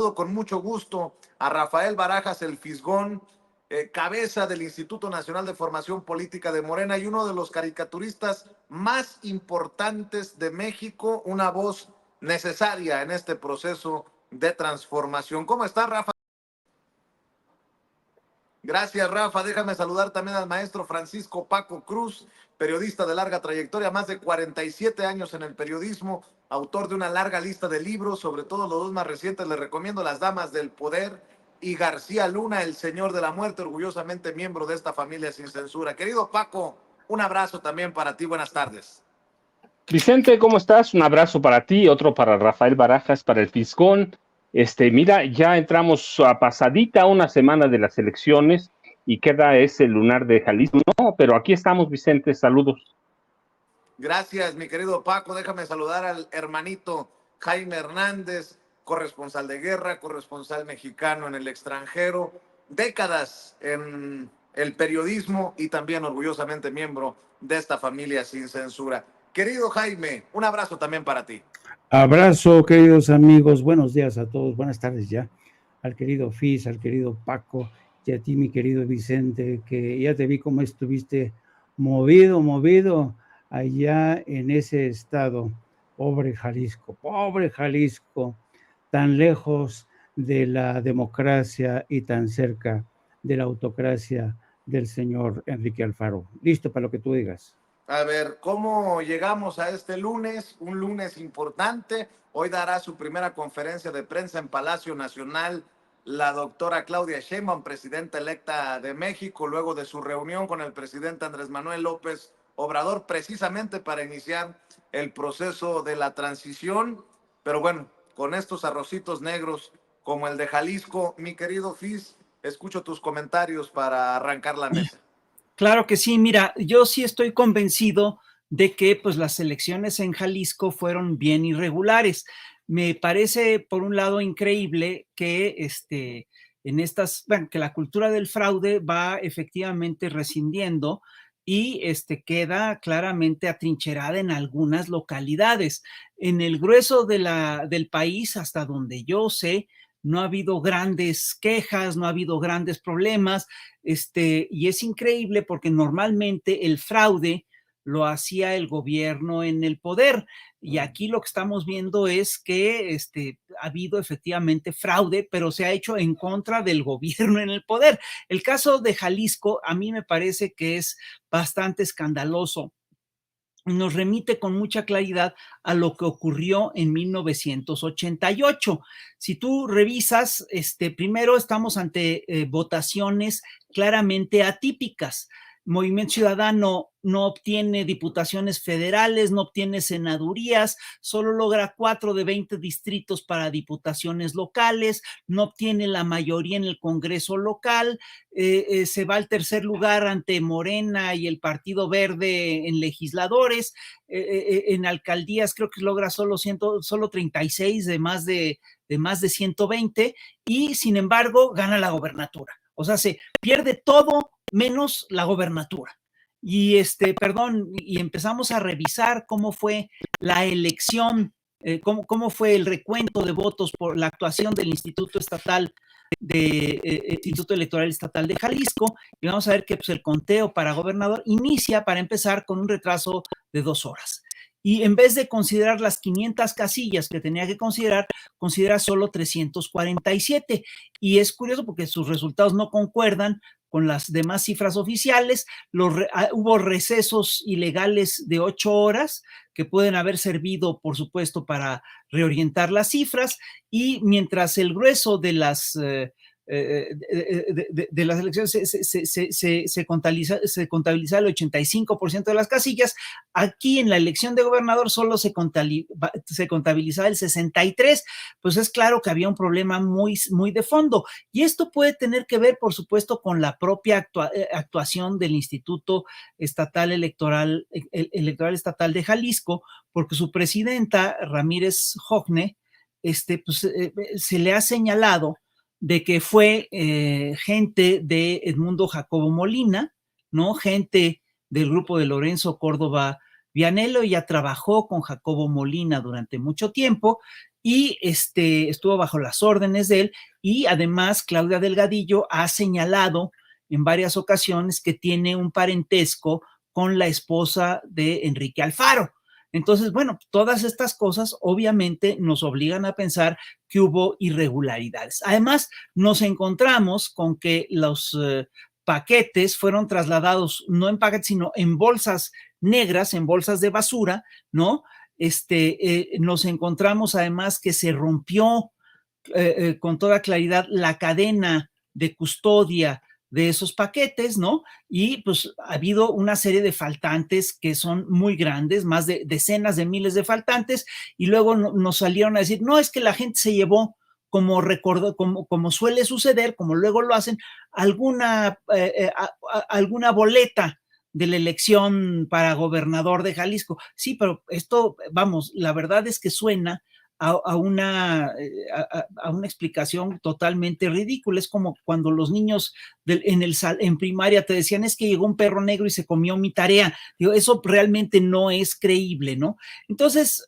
Con mucho gusto a Rafael Barajas, el Fisgón, cabeza del Instituto Nacional de Formación Política de Morena y uno de los caricaturistas más importantes de México, una voz necesaria en este proceso de transformación. ¿Cómo está, Rafa? Gracias, Rafa. Déjame saludar también al maestro Francisco Paco Cruz, periodista de larga trayectoria, más de 47 años en el periodismo, autor de una larga lista de libros, sobre todo los dos más recientes. Les recomiendo Las Damas del Poder y García Luna, El Señor de la Muerte, orgullosamente miembro de esta familia sin censura. Querido Paco, un abrazo también para ti. Buenas tardes. Vicente, ¿cómo estás? Un abrazo para ti, otro para Rafael Barajas, para el Fisgón. Mira, ya entramos a pasadita una semana de las elecciones y queda ese lunar de Jalisco. No, pero aquí estamos, Vicente, saludos. Gracias, mi querido Paco. Déjame saludar al hermanito Jaime Hernández, corresponsal de guerra, corresponsal mexicano en el extranjero, décadas en el periodismo y también orgullosamente miembro de esta familia sin censura. Querido Jaime, un abrazo también para ti. Abrazo, queridos amigos, buenos días a todos, buenas tardes ya, al querido Fis, al querido Paco y a ti, mi querido Vicente, que ya te vi cómo estuviste movido allá en ese estado. Pobre Jalisco, tan lejos de la democracia y tan cerca de la autocracia del señor Enrique Alfaro. Listo para lo que tú digas. A ver, ¿cómo llegamos a este lunes? Un lunes importante. Hoy dará su primera conferencia de prensa en Palacio Nacional la doctora Claudia Sheinbaum, presidenta electa de México, luego de su reunión con el presidente Andrés Manuel López Obrador, precisamente para iniciar el proceso de la transición. Pero bueno, con estos arrocitos negros como el de Jalisco, mi querido Fis, escucho tus comentarios para arrancar la mesa. Claro que sí, mira, yo sí estoy convencido de que pues las elecciones en Jalisco fueron bien irregulares. Me parece, por un lado, increíble que que la cultura del fraude va efectivamente rescindiendo y queda claramente atrincherada en algunas localidades. En el grueso del país, hasta donde yo sé, no ha habido grandes quejas, no ha habido grandes problemas, y es increíble porque normalmente el fraude lo hacía el gobierno en el poder, y aquí lo que estamos viendo es que ha habido efectivamente fraude, pero se ha hecho en contra del gobierno en el poder. El caso de Jalisco a mí me parece que es bastante escandaloso. Nos remite con mucha claridad a lo que ocurrió en 1988. Si tú revisas, primero estamos ante votaciones claramente atípicas. Movimiento Ciudadano no obtiene diputaciones federales, no obtiene senadurías, solo logra 4 de 20 distritos para diputaciones locales, no obtiene la mayoría en el Congreso local, se va al tercer lugar ante Morena y el Partido Verde en legisladores, en alcaldías creo que logra solo 36 de más de 120, y sin embargo gana la gobernatura. O sea, se pierde todo menos la gobernatura. Y y empezamos a revisar cómo fue la elección, cómo fue el recuento de votos por la actuación del Instituto Electoral Estatal de Jalisco, y vamos a ver que pues, el conteo para gobernador inicia, para empezar, con un retraso de 2 horas. Y en vez de considerar las 500 casillas que tenía que considera solo 347. Y es curioso porque sus resultados no concuerdan con las demás cifras oficiales. Hubo recesos ilegales de 8 horas que pueden haber servido, por supuesto, para reorientar las cifras, y mientras el grueso de las elecciones se contabiliza el 85% de las casillas, aquí en la elección de gobernador solo se contabilizaba el 63%, pues es claro que había un problema muy, muy de fondo, y esto puede tener que ver, por supuesto, con la propia actuación del Instituto Electoral Estatal de Jalisco, porque su presidenta, Ramírez Jogne, se le ha señalado de que fue gente de Edmundo Jacobo Molina, ¿no? Gente del grupo de Lorenzo Córdoba Vianello, ya trabajó con Jacobo Molina durante mucho tiempo, y estuvo bajo las órdenes de él, y además Claudia Delgadillo ha señalado en varias ocasiones que tiene un parentesco con la esposa de Enrique Alfaro. Entonces, bueno, todas estas cosas obviamente nos obligan a pensar que hubo irregularidades. Además, nos encontramos con que los paquetes fueron trasladados no en paquetes, sino en bolsas negras, en bolsas de basura, ¿no? Nos encontramos además que se rompió con toda claridad la cadena de custodia de esos paquetes, ¿no? Y pues ha habido una serie de faltantes que son muy grandes, más de decenas de miles de faltantes, y luego nos salieron a decir, no, es que la gente se llevó, como recordó, como suele suceder, como luego lo hacen, alguna boleta de la elección para gobernador de Jalisco. Sí, pero esto, vamos, la verdad es que suena a una explicación totalmente ridícula. Es como cuando los niños en primaria te decían, es que llegó un perro negro y se comió mi tarea. Digo, eso realmente no es creíble, ¿no? Entonces,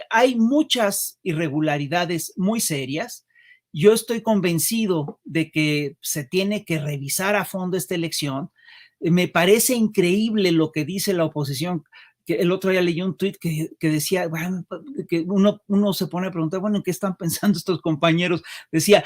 hay muchas irregularidades muy serias. Yo estoy convencido de que se tiene que revisar a fondo esta elección. Me parece increíble lo que dice la oposición, que el otro día leí un tuit que decía, bueno, que uno se pone a preguntar, bueno, ¿en qué están pensando estos compañeros? Decía,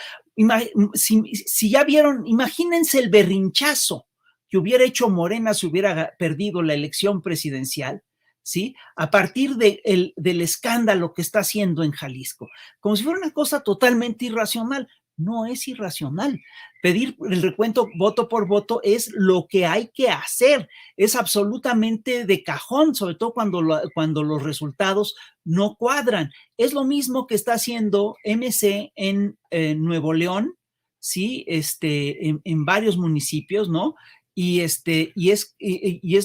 si ya vieron, imagínense el berrinchazo que hubiera hecho Morena si hubiera perdido la elección presidencial, ¿sí? A partir del escándalo que está haciendo en Jalisco, como si fuera una cosa totalmente irracional. No es irracional. Pedir el recuento voto por voto es lo que hay que hacer. Es absolutamente de cajón, sobre todo cuando los resultados no cuadran. Es lo mismo que está haciendo MC en Nuevo León, ¿sí? En varios municipios, ¿no? Y es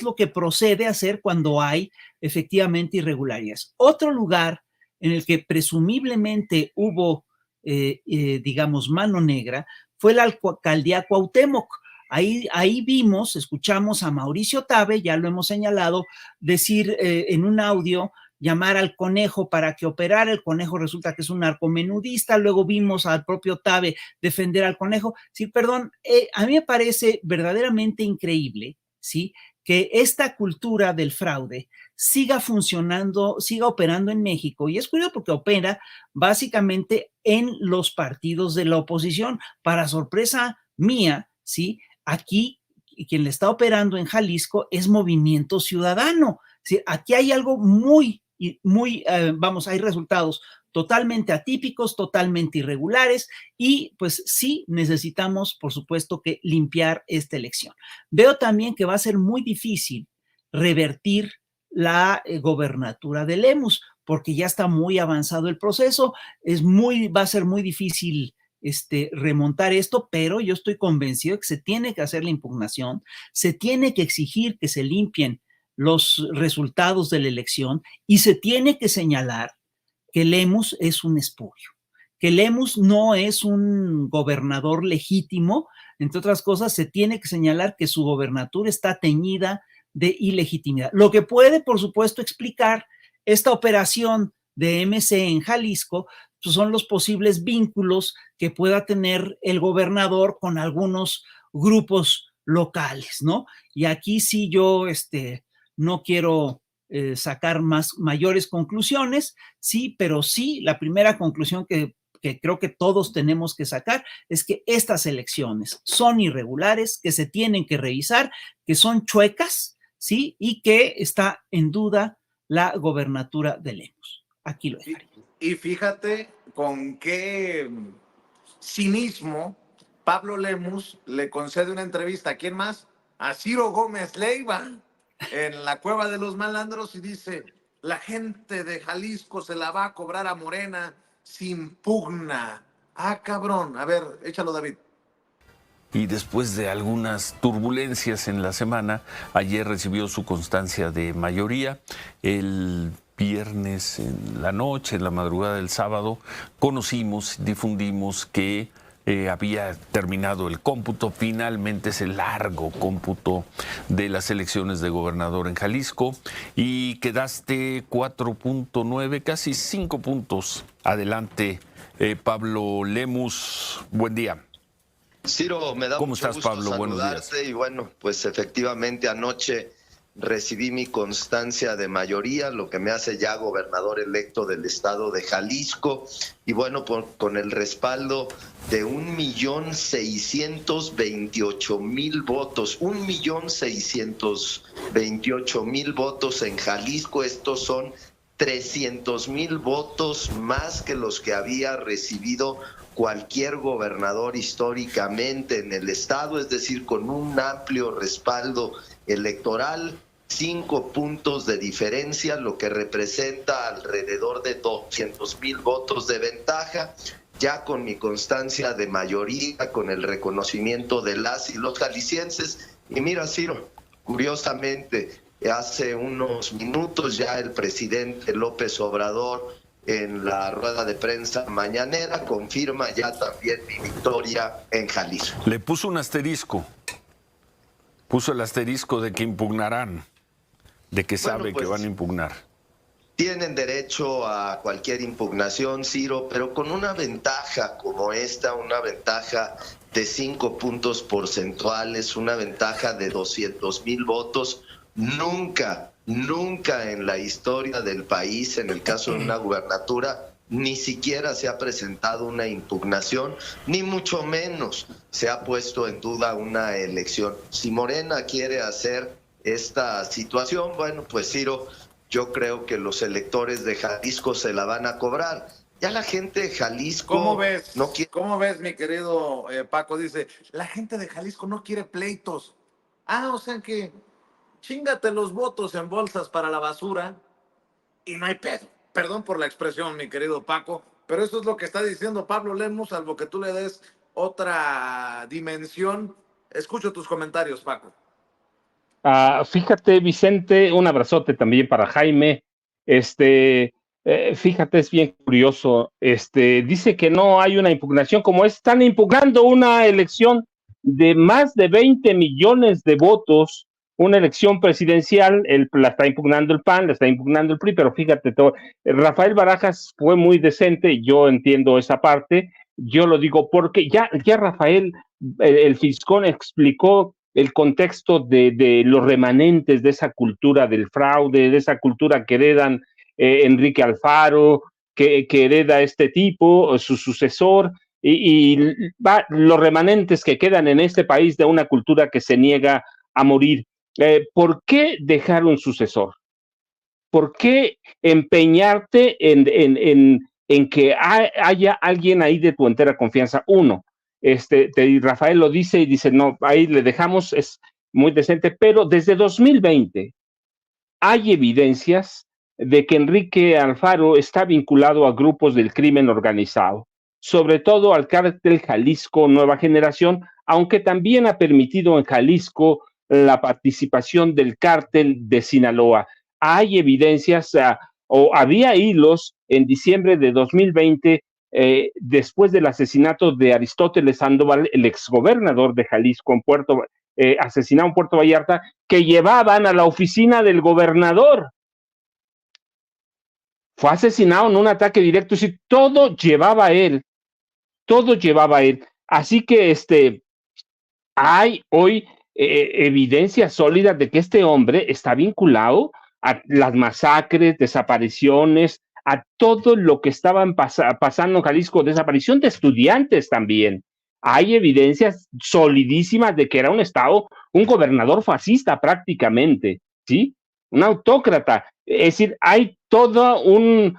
lo que procede a hacer cuando hay efectivamente irregularidades. Otro lugar en el que presumiblemente hubo digamos, mano negra, fue la alcaldía Cuauhtémoc. Ahí vimos, escuchamos a Mauricio Tabe, ya lo hemos señalado, decir en un audio, llamar al Conejo para que operara. El Conejo resulta que es un narcomenudista. Luego vimos al propio Tabe defender al Conejo. Sí, perdón, a mí me parece verdaderamente increíble, ¿sí?, que esta cultura del fraude siga funcionando, siga operando en México. Y es curioso porque opera básicamente en los partidos de la oposición. Para sorpresa mía, ¿sí?, aquí quien le está operando en Jalisco es Movimiento Ciudadano. ¿Sí? Aquí hay algo muy, hay resultados totalmente atípicos, totalmente irregulares, y pues sí necesitamos, por supuesto, que limpiar esta elección. Veo también que va a ser muy difícil revertir la gobernatura de Lemus, porque ya está muy avanzado el proceso, va a ser muy difícil remontar esto, pero yo estoy convencido que se tiene que hacer la impugnación, se tiene que exigir que se limpien los resultados de la elección y se tiene que señalar que Lemus es un espurio, que Lemus no es un gobernador legítimo. Entre otras cosas, se tiene que señalar que su gobernatura está teñida de ilegitimidad. Lo que puede, por supuesto, explicar esta operación de MC en Jalisco, pues son los posibles vínculos que pueda tener el gobernador con algunos grupos locales, ¿no? Y aquí sí yo no quiero sacar mayores conclusiones, sí, pero sí, la primera conclusión que creo que todos tenemos que sacar es que estas elecciones son irregulares, que se tienen que revisar, que son chuecas, ¿sí? Y que está en duda la gobernatura de Lemus. Aquí lo dejaré. Y fíjate con qué cinismo Pablo Lemus le concede una entrevista. ¿A quién más? A Ciro Gómez Leiva, en la Cueva de los Malandros, y dice, la gente de Jalisco se la va a cobrar a Morena sin pugna. Ah, cabrón. A ver, échalo, David. Y después de algunas turbulencias en la semana, ayer recibió su constancia de mayoría. El viernes en la noche, en la madrugada del sábado, difundimos que había terminado el cómputo. Finalmente es el largo cómputo de las elecciones de gobernador en Jalisco y quedaste 4.9, casi 5 puntos adelante. Pablo Lemus, buen día. Ciro, me da ¿Cómo mucho estás, gusto Pablo? Buenos saludarte. días. Y bueno, pues efectivamente anoche recibí mi constancia de mayoría, lo que me hace ya gobernador electo del estado de Jalisco, y bueno, con el respaldo de 1.628.000 votos, 1.628.000 votos en Jalisco. Estos son 300.000 votos más que los que había recibido cualquier gobernador históricamente en el estado, es decir, con un amplio respaldo electoral, 5 puntos de diferencia, lo que representa alrededor de 200.000 votos de ventaja. Ya con mi constancia de mayoría, con el reconocimiento de las y los jaliscienses. Y mira, Ciro, curiosamente, hace unos minutos ya el presidente López Obrador, en la rueda de prensa mañanera, confirma ya también mi victoria en Jalisco. Le puso un asterisco. Puso el asterisco de que impugnarán, de que sabe que van a impugnar. Tienen derecho a cualquier impugnación, Ciro, pero con una ventaja como esta, una ventaja de 5 puntos porcentuales, una ventaja de 200.000 votos, nunca en la historia del país, en el caso de una gubernatura, ni siquiera se ha presentado una impugnación, ni mucho menos se ha puesto en duda una elección. Si Morena quiere hacer esta situación, bueno, pues Ciro, yo creo que los electores de Jalisco se la van a cobrar. Ya la gente de Jalisco... ¿Cómo ves? No quiere... ¿Cómo ves, mi querido Paco? Dice, la gente de Jalisco no quiere pleitos. O sea que chíngate los votos en bolsas para la basura y no hay pedo. Perdón por la expresión, mi querido Paco, pero eso es lo que está diciendo Pablo Lemus, salvo que tú le des otra dimensión. Escucho tus comentarios, Paco. Fíjate, Vicente, un abrazote también para Jaime. Fíjate, es bien curioso. Dice que no hay una impugnación, como están impugnando una elección de más de 20 millones de votos, una elección presidencial, la está impugnando el PAN, la está impugnando el PRI, pero fíjate, Rafael Barajas fue muy decente, yo entiendo esa parte, yo lo digo porque ya Rafael, el fiscal explicó el contexto de los remanentes de esa cultura del fraude, de esa cultura que heredan Enrique Alfaro, que hereda este tipo, su sucesor, y los remanentes que quedan en este país de una cultura que se niega a morir. ¿Por qué dejar un sucesor? ¿Por qué empeñarte en que haya alguien ahí de tu entera confianza? Uno, Rafael lo dice y dice, no, ahí le dejamos, es muy decente, pero desde 2020 hay evidencias de que Enrique Alfaro está vinculado a grupos del crimen organizado, sobre todo al cártel Jalisco Nueva Generación, aunque también ha permitido en Jalisco la participación del cártel de Sinaloa. Hay evidencias, o había hilos en diciembre de 2020, después del asesinato de Aristóteles Sandoval, el exgobernador de Jalisco, asesinado en Puerto Vallarta, que llevaban a la oficina del gobernador. Fue asesinado en un ataque directo, y todo llevaba a él. Así que hay hoy evidencias sólidas de que este hombre está vinculado a las masacres, desapariciones, a todo lo que estaban pasando en Jalisco, desaparición de estudiantes también. Hay evidencias solidísimas de que era un estado, un gobernador fascista prácticamente, ¿sí? Un autócrata. Es decir, hay todo un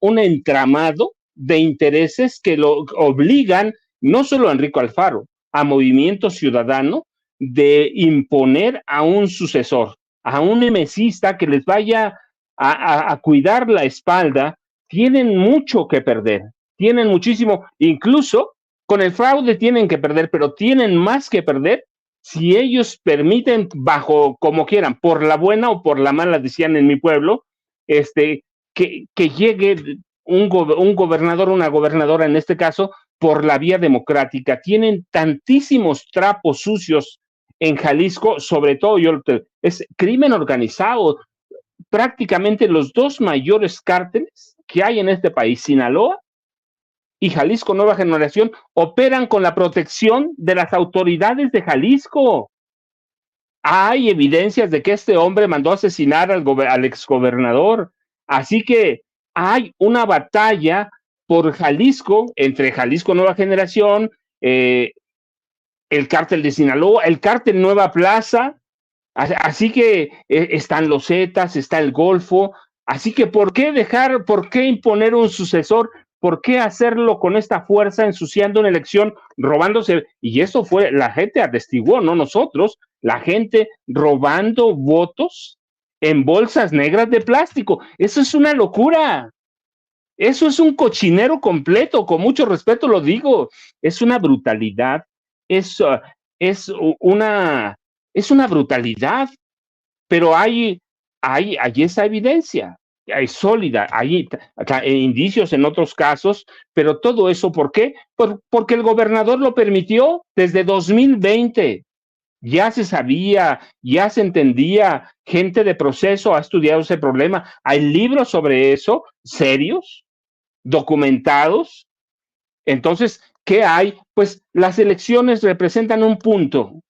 entramado de intereses que lo obligan no solo a Enrique Alfaro, a Movimiento Ciudadano, de imponer a un sucesor, a un nemesista que les vaya a cuidar la espalda. Tienen mucho que perder, tienen muchísimo, incluso con el fraude tienen que perder, pero tienen más que perder si ellos permiten, bajo como quieran, por la buena o por la mala, decían en mi pueblo, que llegue un gobernador, una gobernadora en este caso, por la vía democrática. Tienen tantísimos trapos sucios en Jalisco, sobre todo es crimen organizado. Prácticamente los dos mayores cárteles que hay en este país, Sinaloa y Jalisco Nueva Generación, operan con la protección de las autoridades de Jalisco. Hay evidencias de que este hombre mandó asesinar al exgobernador. Así que hay una batalla por Jalisco, entre Jalisco Nueva Generación, el cártel de Sinaloa, el cártel Nueva Plaza. Así que están los Zetas, está el Golfo. Así que ¿por qué imponer un sucesor? ¿Por qué hacerlo con esta fuerza, ensuciando una elección, robándose? Y eso fue, la gente atestiguó, no nosotros, la gente robando votos en bolsas negras de plástico. Eso es una locura. Eso es un cochinero completo, con mucho respeto lo digo. Es una brutalidad, es, es una, es una brutalidad, pero hay esa evidencia, hay sólida, hay indicios en otros casos, pero todo eso, ¿por qué? Porque el gobernador lo permitió desde 2020. Ya se sabía, ya se entendía, gente de proceso ha estudiado ese problema, hay libros sobre eso, serios, documentados. Entonces, ¿qué hay? Pues las elecciones representan un punto.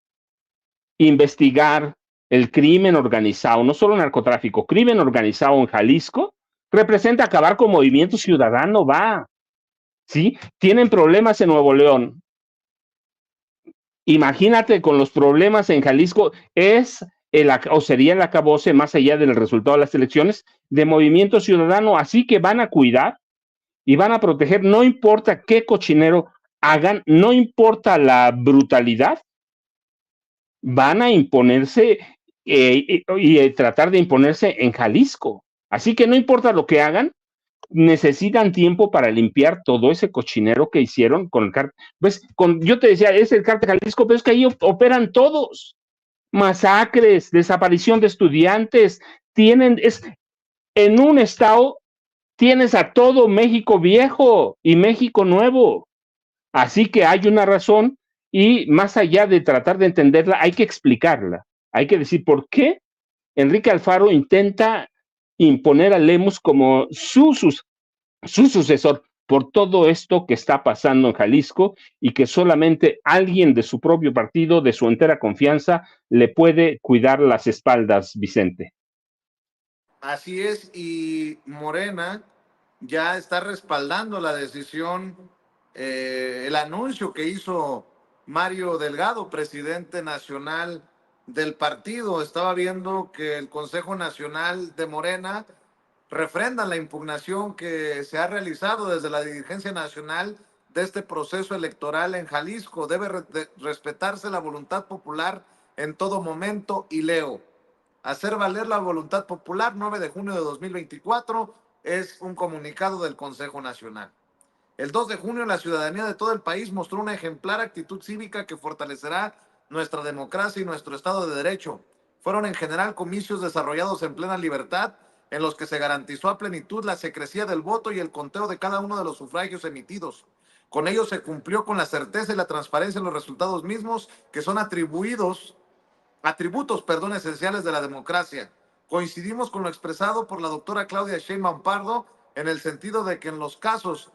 Investigar el crimen organizado, no solo narcotráfico, crimen organizado en Jalisco, representa acabar con Movimiento Ciudadano, ¿sí? Tienen problemas en Nuevo León. Imagínate con los problemas en Jalisco, sería el acabose, más allá del resultado de las elecciones, de Movimiento Ciudadano, así que van a cuidar y van a proteger, no importa qué cochinero hagan, no importa la brutalidad, van a imponerse y tratar de imponerse en Jalisco. Así que no importa lo que hagan, necesitan tiempo para limpiar todo ese cochinero que hicieron con el cártel. Pues, yo te decía, es el cártel Jalisco, pero es que ahí operan todos. Masacres, desaparición de estudiantes, en un estado tienes a todo México viejo y México nuevo. Así que hay una razón y más allá de tratar de entenderla, hay que explicarla. Hay que decir por qué Enrique Alfaro intenta imponer a Lemus como su sucesor por todo esto que está pasando en Jalisco y que solamente alguien de su propio partido, de su entera confianza, le puede cuidar las espaldas, Vicente. Así es, y Morena ya está respaldando la decisión, el anuncio que hizo Mario Delgado, presidente nacional del partido. Estaba viendo que el Consejo Nacional de Morena refrenda la impugnación que se ha realizado desde la dirigencia nacional de este proceso electoral en Jalisco. Debe respetarse la voluntad popular en todo momento y leo: hacer valer la voluntad popular, 9 de junio de 2024, es un comunicado del Consejo Nacional. El 2 de junio, la ciudadanía de todo el país mostró una ejemplar actitud cívica que fortalecerá nuestra democracia y nuestro Estado de Derecho. Fueron en general comicios desarrollados en plena libertad, en los que se garantizó a plenitud la secrecía del voto y el conteo de cada uno de los sufragios emitidos. Con ello se cumplió con la certeza y la transparencia en los resultados mismos, que son atributos, esenciales de la democracia. Coincidimos con lo expresado por la doctora Claudia Sheinbaum Pardo en el sentido de que en los casos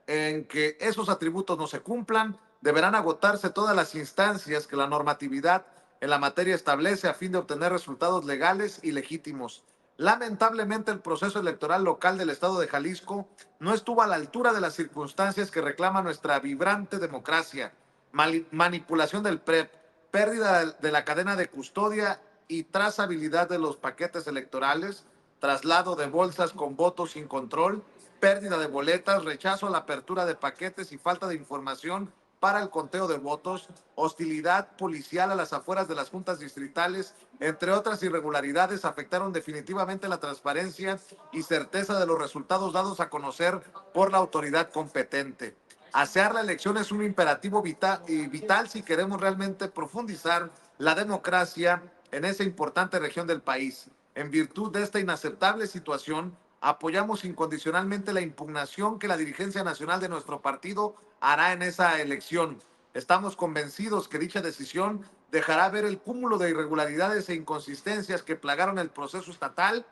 en que esos atributos no se cumplan, deberán agotarse todas las instancias que la normatividad en la materia establece a fin de obtener resultados legales y legítimos. Lamentablemente, el proceso electoral local del estado de Jalisco no estuvo a la altura de las circunstancias que reclama nuestra vibrante democracia. Manipulación del PREP, pérdida de la cadena de custodia y trazabilidad de los paquetes electorales, traslado de bolsas con votos sin control, pérdida de boletas, rechazo a la apertura de paquetes y falta de información para el conteo de votos, hostilidad policial a las afueras de las juntas distritales, entre otras irregularidades, afectaron definitivamente la transparencia y certeza de los resultados dados a conocer por la autoridad competente. Asear la elección es un imperativo vital si queremos realmente profundizar la democracia en esa importante región del país. En virtud de esta inaceptable situación, apoyamos incondicionalmente la impugnación que la dirigencia nacional de nuestro partido hará en esa elección. Estamos convencidos que dicha decisión dejará ver el cúmulo de irregularidades e inconsistencias que plagaron el proceso estatal,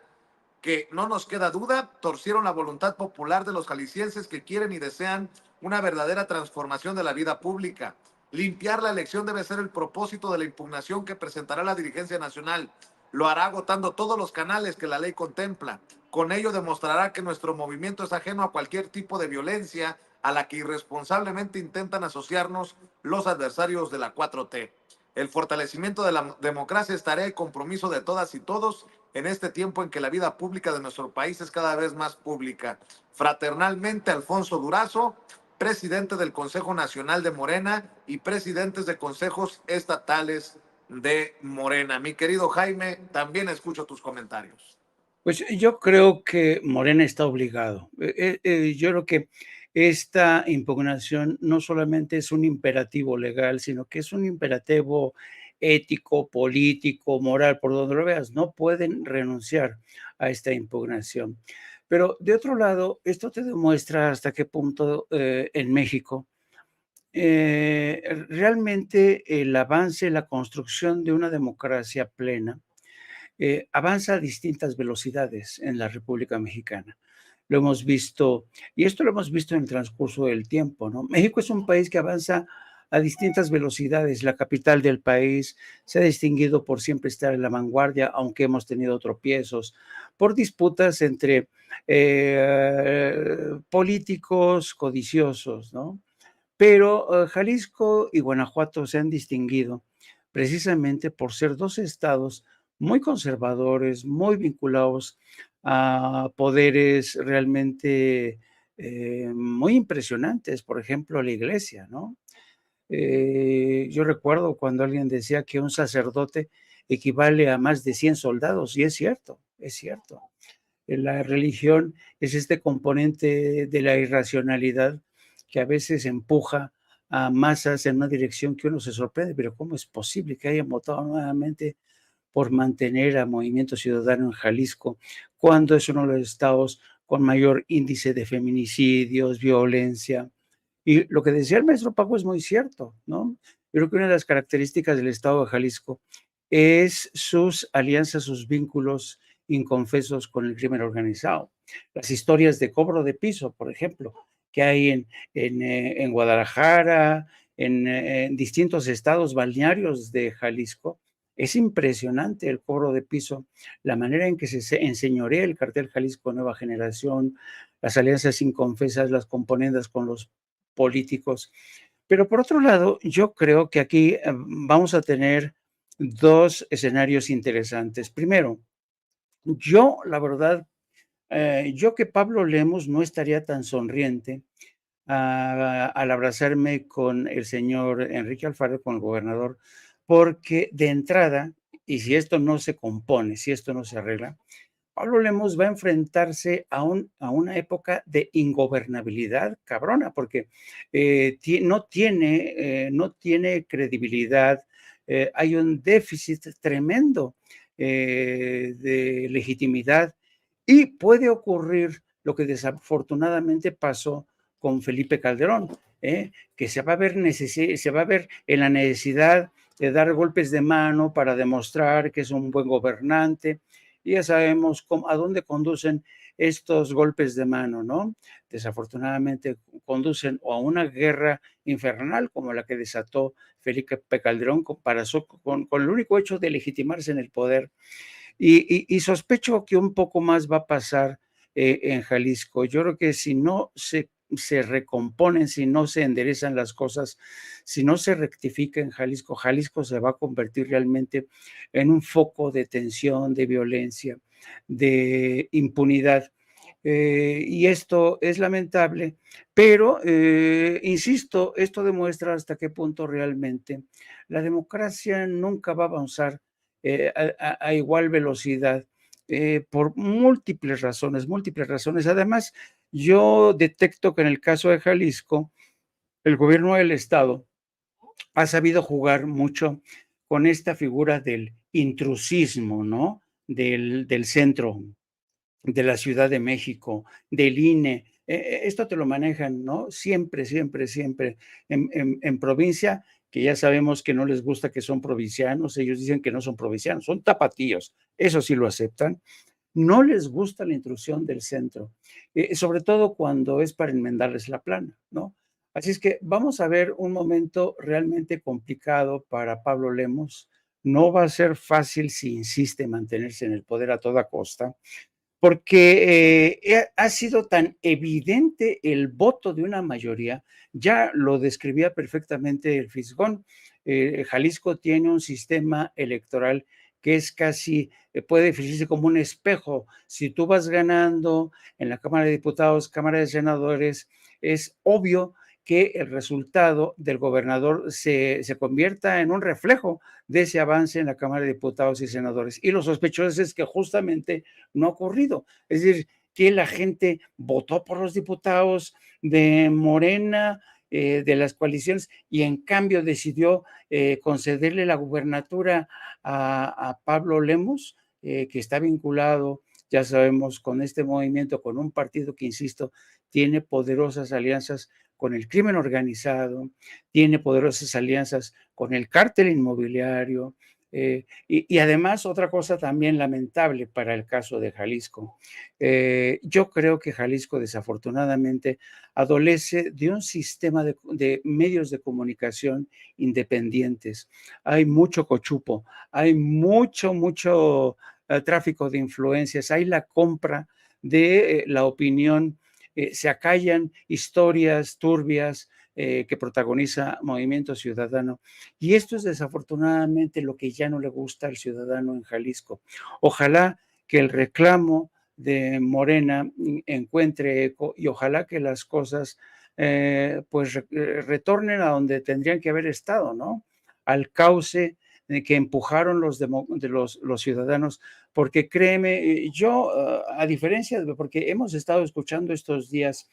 que no nos queda duda, torcieron la voluntad popular de los jaliscienses que quieren y desean una verdadera transformación de la vida pública. Limpiar la elección debe ser el propósito de la impugnación que presentará la dirigencia nacional. Lo hará agotando todos los canales que la ley contempla. Con ello demostrará que nuestro movimiento es ajeno a cualquier tipo de violencia a la que irresponsablemente intentan asociarnos los adversarios de la 4T. El fortalecimiento de la democracia es tarea y compromiso de todas y todos en este tiempo en que la vida pública de nuestro país es cada vez más pública. Fraternalmente, Alfonso Durazo, presidente del Consejo Nacional de Morena y presidentes de consejos estatales de Morena. Mi querido Jaime, también escucho tus comentarios. Pues yo creo que Morena está obligado. Yo creo que esta impugnación no solamente es un imperativo legal, sino que es un imperativo ético, político, moral, por donde lo veas. No pueden renunciar a esta impugnación. Pero de otro lado, esto te demuestra hasta qué punto en México realmente el avance, la construcción de una democracia plena avanza a distintas velocidades en la República Mexicana. Lo hemos visto, y esto lo hemos visto en el transcurso del tiempo, ¿no? México es un país que avanza a distintas velocidades. La capital del país se ha distinguido por siempre estar en la vanguardia, aunque hemos tenido tropiezos, por disputas entre políticos codiciosos, ¿no? Pero Jalisco y Guanajuato se han distinguido precisamente por ser dos estados muy conservadores, muy vinculados a poderes realmente muy impresionantes, por ejemplo, la iglesia, ¿no? Yo recuerdo cuando alguien decía que un sacerdote equivale a más de 100 soldados, y es cierto, es cierto. La religión es este componente de la irracionalidad que a veces empuja a masas en una dirección que uno se sorprende, pero ¿cómo es posible que hayan votado nuevamente por mantener a Movimiento Ciudadano en Jalisco, cuando es uno de los estados con mayor índice de feminicidios, violencia? Y lo que decía el maestro Paco es muy cierto, ¿no? Yo creo que una de las características del estado de Jalisco es sus alianzas, sus vínculos inconfesos con el crimen organizado. Las historias de cobro de piso, por ejemplo, que hay en Guadalajara, en distintos estados balnearios de Jalisco. Es impresionante el cobro de piso, la manera en que se enseñorea el cartel Jalisco Nueva Generación, las alianzas inconfesas, las componendas con los políticos. Pero por otro lado, yo creo que aquí vamos a tener dos escenarios interesantes. Primero, yo, la verdad, yo que Pablo Lemos no estaría tan sonriente al abrazarme con el señor Enrique Alfaro, con el gobernador, porque de entrada, y si esto no se compone, si esto no se arregla, Pablo Lemos va a enfrentarse a una época de ingobernabilidad cabrona, porque no tiene credibilidad, hay un déficit tremendo de legitimidad y puede ocurrir lo que desafortunadamente pasó con Felipe Calderón, que se va a ver en la necesidad de dar golpes de mano para demostrar que es un buen gobernante. Y ya sabemos a dónde conducen estos golpes de mano, ¿no? Desafortunadamente conducen o a una guerra infernal como la que desató Felipe Calderón con el único hecho de legitimarse en el poder. Y sospecho que un poco más va a pasar en Jalisco. Yo creo que si no se recomponen, si no se enderezan las cosas, si no se rectifica en Jalisco, Jalisco se va a convertir realmente en un foco de tensión, de violencia, de impunidad. Y esto es lamentable, pero insisto, esto demuestra hasta qué punto realmente la democracia nunca va a avanzar a igual velocidad por múltiples razones, múltiples razones. Además, yo detecto que en el caso de Jalisco, el gobierno del estado ha sabido jugar mucho con esta figura del intrusismo, ¿no? Del centro. de la Ciudad de México, del INE. Esto te lo manejan, ¿no? Siempre, siempre, siempre. En provincia, que ya sabemos que no les gusta que son provincianos, ellos dicen que no son provincianos, son tapatíos, eso sí lo aceptan. No les gusta la intrusión del centro, sobre todo cuando es para enmendarles la plana, ¿no? Así es que vamos a ver un momento realmente complicado para Pablo Lemos. No va a ser fácil si insiste en mantenerse en el poder a toda costa, porque ha sido tan evidente el voto de una mayoría, ya lo describía perfectamente el Fisgón. Jalisco tiene un sistema electoral que es casi, puede definirse como un espejo. Si tú vas ganando en la Cámara de Diputados, Cámara de Senadores, es obvio que el resultado del gobernador se convierta en un reflejo de ese avance en la Cámara de Diputados y Senadores. Y lo sospechoso es que justamente no ha ocurrido. Es decir, que la gente votó por los diputados de Morena, de las coaliciones, y en cambio decidió concederle la gubernatura a Pablo Lemos, que está vinculado, ya sabemos, con este movimiento, con un partido que, insisto, tiene poderosas alianzas con el crimen organizado, tiene poderosas alianzas con el cártel inmobiliario, y además otra cosa también lamentable para el caso de Jalisco. Yo creo que Jalisco desafortunadamente adolece de un sistema de medios de comunicación independientes. Hay mucho cochupo, hay mucho tráfico de influencias, hay la compra de la opinión, se acallan historias turbias que protagoniza Movimiento Ciudadano. Y esto es desafortunadamente lo que ya no le gusta al ciudadano en Jalisco. Ojalá que el reclamo de Morena encuentre eco y ojalá que las cosas pues retornen a donde tendrían que haber estado, ¿no? Al cauce de que empujaron los ciudadanos, porque créeme, yo, a diferencia de, porque hemos estado escuchando estos días,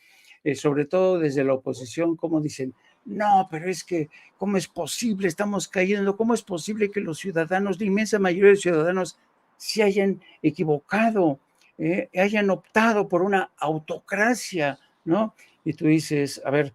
sobre todo desde la oposición, como dicen, no, pero es que, ¿cómo es posible? Estamos cayendo, ¿cómo es posible que los ciudadanos, la inmensa mayoría de ciudadanos, se hayan equivocado, hayan optado por una autocracia, ¿no? Y tú dices, a ver,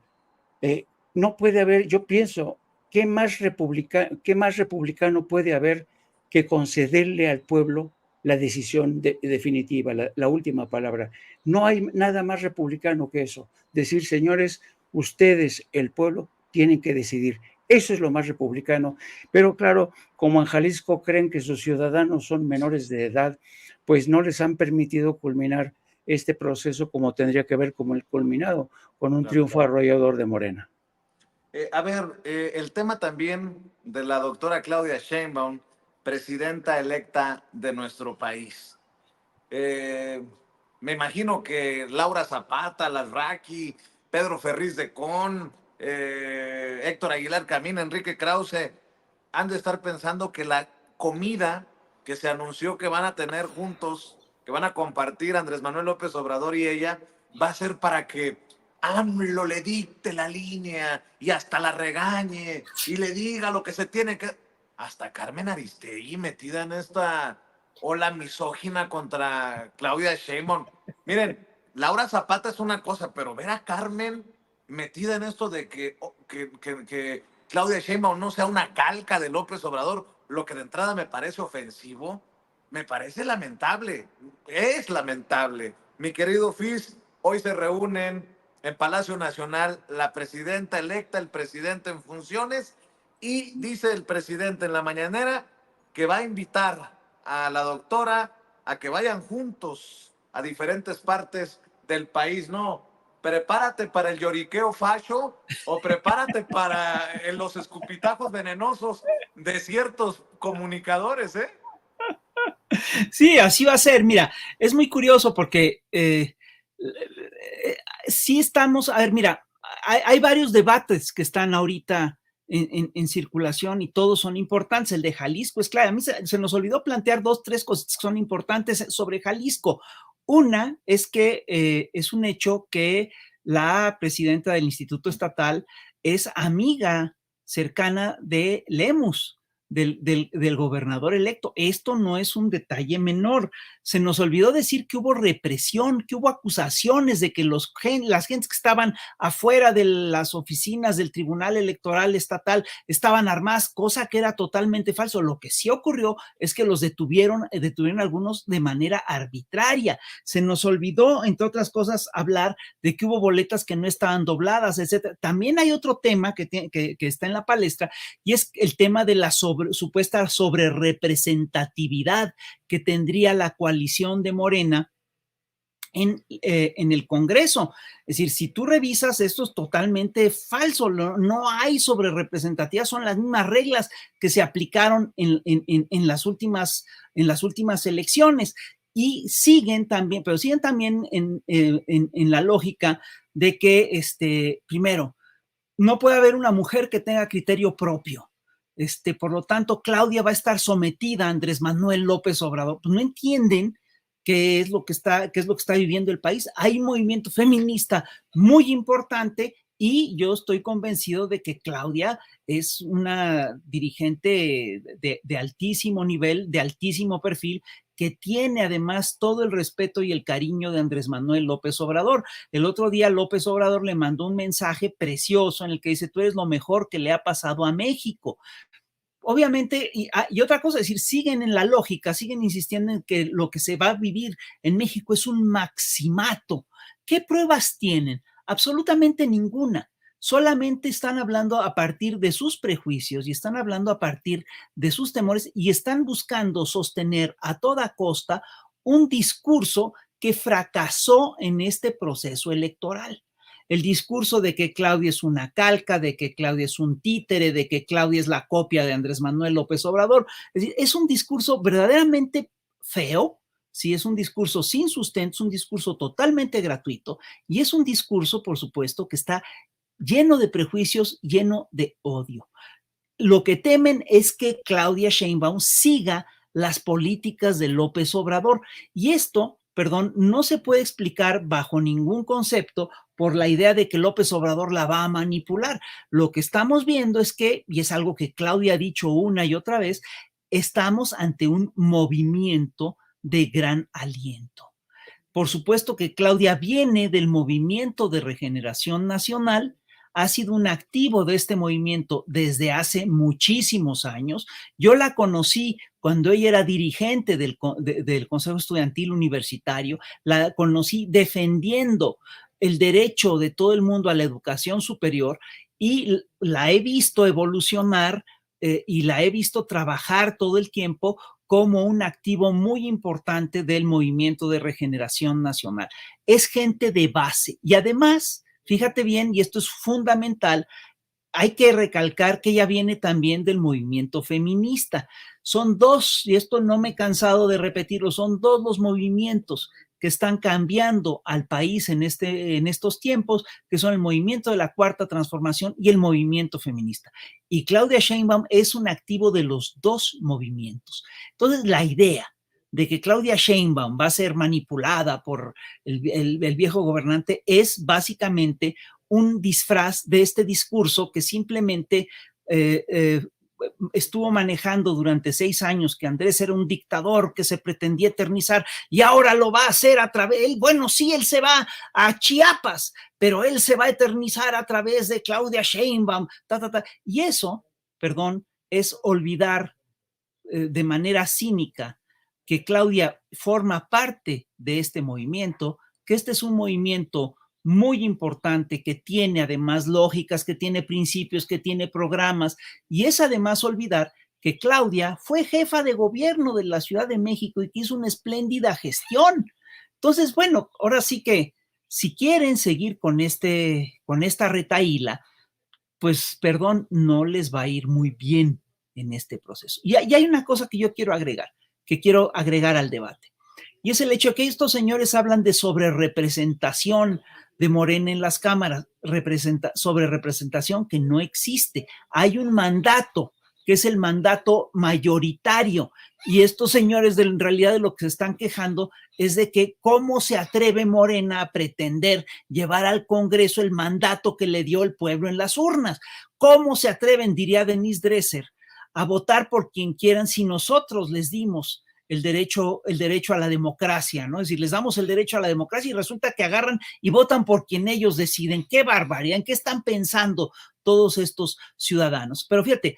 no puede haber, yo pienso, ¿qué más republicano puede haber que concederle al pueblo la decisión definitiva, la última palabra? No hay nada más republicano que eso. Decir, señores, ustedes, el pueblo, tienen que decidir. Eso es lo más republicano. Pero claro, como en Jalisco creen que sus ciudadanos son menores de edad, pues no les han permitido culminar este proceso como tendría que haber como el culminado, con un triunfo arrollador de Morena. A ver, el tema también de la doctora Claudia Sheinbaum, presidenta electa de nuestro país. Me imagino que Laura Zapata, Larraqui, Pedro Ferriz de Con, Héctor Aguilar Camín, Enrique Krause, han de estar pensando que la comida que se anunció que van a tener juntos, que van a compartir Andrés Manuel López Obrador y ella, va a ser para que AMLO le dicte la línea y hasta la regañe y le diga lo que se tiene que... Hasta Carmen Aristegui metida en esta ola misógina contra Claudia Sheinbaum. Miren, Laura Zapata es una cosa, pero ver a Carmen metida en esto de que Claudia Sheinbaum no sea una calca de López Obrador, lo que de entrada me parece ofensivo, me parece lamentable, es lamentable. Mi querido Fis, hoy se reúnen en Palacio Nacional la presidenta electa, el presidente en funciones, y dice el presidente en la mañanera que va a invitar a la doctora a que vayan juntos a diferentes partes del país. No, prepárate para el lloriqueo facho o prepárate para los escupitajos venenosos de ciertos comunicadores, ¿eh? Sí, así va a ser. Mira, es muy curioso porque sí estamos, a ver, mira, hay varios debates que están ahorita en circulación y todos son importantes. El de Jalisco es claro. A mí se nos olvidó plantear 2, 3 cosas que son importantes sobre Jalisco. Una es que es un hecho que la presidenta del Instituto Estatal es amiga cercana de Lemus, del gobernador electo. Esto no es un detalle menor. Se nos olvidó decir que hubo represión, que hubo acusaciones de que las gentes que estaban afuera de las oficinas del Tribunal Electoral Estatal estaban armadas, cosa que era totalmente falso. Lo que sí ocurrió es que los detuvieron algunos de manera arbitraria. Se nos olvidó, entre otras cosas, hablar de que hubo boletas que no estaban dobladas, etcétera. También hay otro tema que está en la palestra, y es el tema de la supuesta sobrerepresentatividad que tendría la coalición de Morena en el Congreso. Es decir, si tú revisas, esto es totalmente falso, no hay sobrerepresentatividad, son las mismas reglas que se aplicaron en las últimas elecciones, y siguen también en la lógica de que, primero, no puede haber una mujer que tenga criterio propio. Por lo tanto, Claudia va a estar sometida a Andrés Manuel López Obrador. Pues no entienden qué es lo que está viviendo el país. Hay un movimiento feminista muy importante, y yo estoy convencido de que Claudia es una dirigente de altísimo nivel, de altísimo perfil, que tiene además todo el respeto y el cariño de Andrés Manuel López Obrador. El otro día López Obrador le mandó un mensaje precioso en el que dice: tú eres lo mejor que le ha pasado a México. Obviamente, y otra cosa, es decir, siguen en la lógica, siguen insistiendo en que lo que se va a vivir en México es un maximato. ¿Qué pruebas tienen? Absolutamente ninguna. Solamente están hablando a partir de sus prejuicios y están hablando a partir de sus temores, y están buscando sostener a toda costa un discurso que fracasó en este proceso electoral. El discurso de que Claudia es una calca, de que Claudia es un títere, de que Claudia es la copia de Andrés Manuel López Obrador. Es decir, es un discurso verdaderamente feo. Sí, es un discurso sin sustento, es un discurso totalmente gratuito, y es un discurso, por supuesto, que está lleno de prejuicios, lleno de odio. Lo que temen es que Claudia Sheinbaum siga las políticas de López Obrador, y esto, no se puede explicar bajo ningún concepto por la idea de que López Obrador la va a manipular. Lo que estamos viendo es que, y es algo que Claudia ha dicho una y otra vez, estamos ante un movimiento de gran aliento. Por supuesto que Claudia viene del Movimiento de Regeneración Nacional, ha sido un activo de este movimiento desde hace muchísimos años. Yo la conocí cuando ella era dirigente del Consejo Estudiantil Universitario, la conocí defendiendo el derecho de todo el mundo a la educación superior, y la he visto evolucionar y la he visto trabajar todo el tiempo como un activo muy importante del Movimiento de Regeneración Nacional. Es gente de base, y además, fíjate bien, y esto es fundamental, hay que recalcar que ella viene también del movimiento feminista. Son dos, y esto no me he cansado de repetirlo, son dos los movimientos que están cambiando al país en estos tiempos, que son el movimiento de la Cuarta Transformación y el movimiento feminista. Y Claudia Sheinbaum es un activo de los dos movimientos. Entonces, la idea de que Claudia Sheinbaum va a ser manipulada por el viejo gobernante es básicamente un disfraz de este discurso que simplemente estuvo manejando durante 6 años, que Andrés era un dictador que se pretendía eternizar, y ahora lo va a hacer a través, bueno, sí, él se va a Chiapas, pero él se va a eternizar a través de Claudia Sheinbaum, y eso, es olvidar de manera cínica que Claudia forma parte de este movimiento, que este es un movimiento muy importante, que tiene además lógicas, que tiene principios, que tiene programas, y es además olvidar que Claudia fue jefa de gobierno de la Ciudad de México y que hizo una espléndida gestión. Entonces, bueno, ahora sí que si quieren seguir con esta retahíla, pues no les va a ir muy bien en este proceso. Y hay una cosa que yo quiero agregar al debate, y es el hecho de que estos señores hablan de sobrerepresentación de Morena en las cámaras, sobrerepresentación que no existe. Hay un mandato, que es el mandato mayoritario, y estos señores en realidad de lo que se están quejando es de que cómo se atreve Morena a pretender llevar al Congreso el mandato que le dio el pueblo en las urnas. ¿Cómo se atreven, diría Denise Dresser, a votar por quien quieran si nosotros les dimos el derecho a la democracia, ¿no? Es decir, les damos el derecho a la democracia y resulta que agarran y votan por quien ellos deciden. ¡Qué barbaridad! ¿En qué están pensando todos estos ciudadanos? Pero fíjate,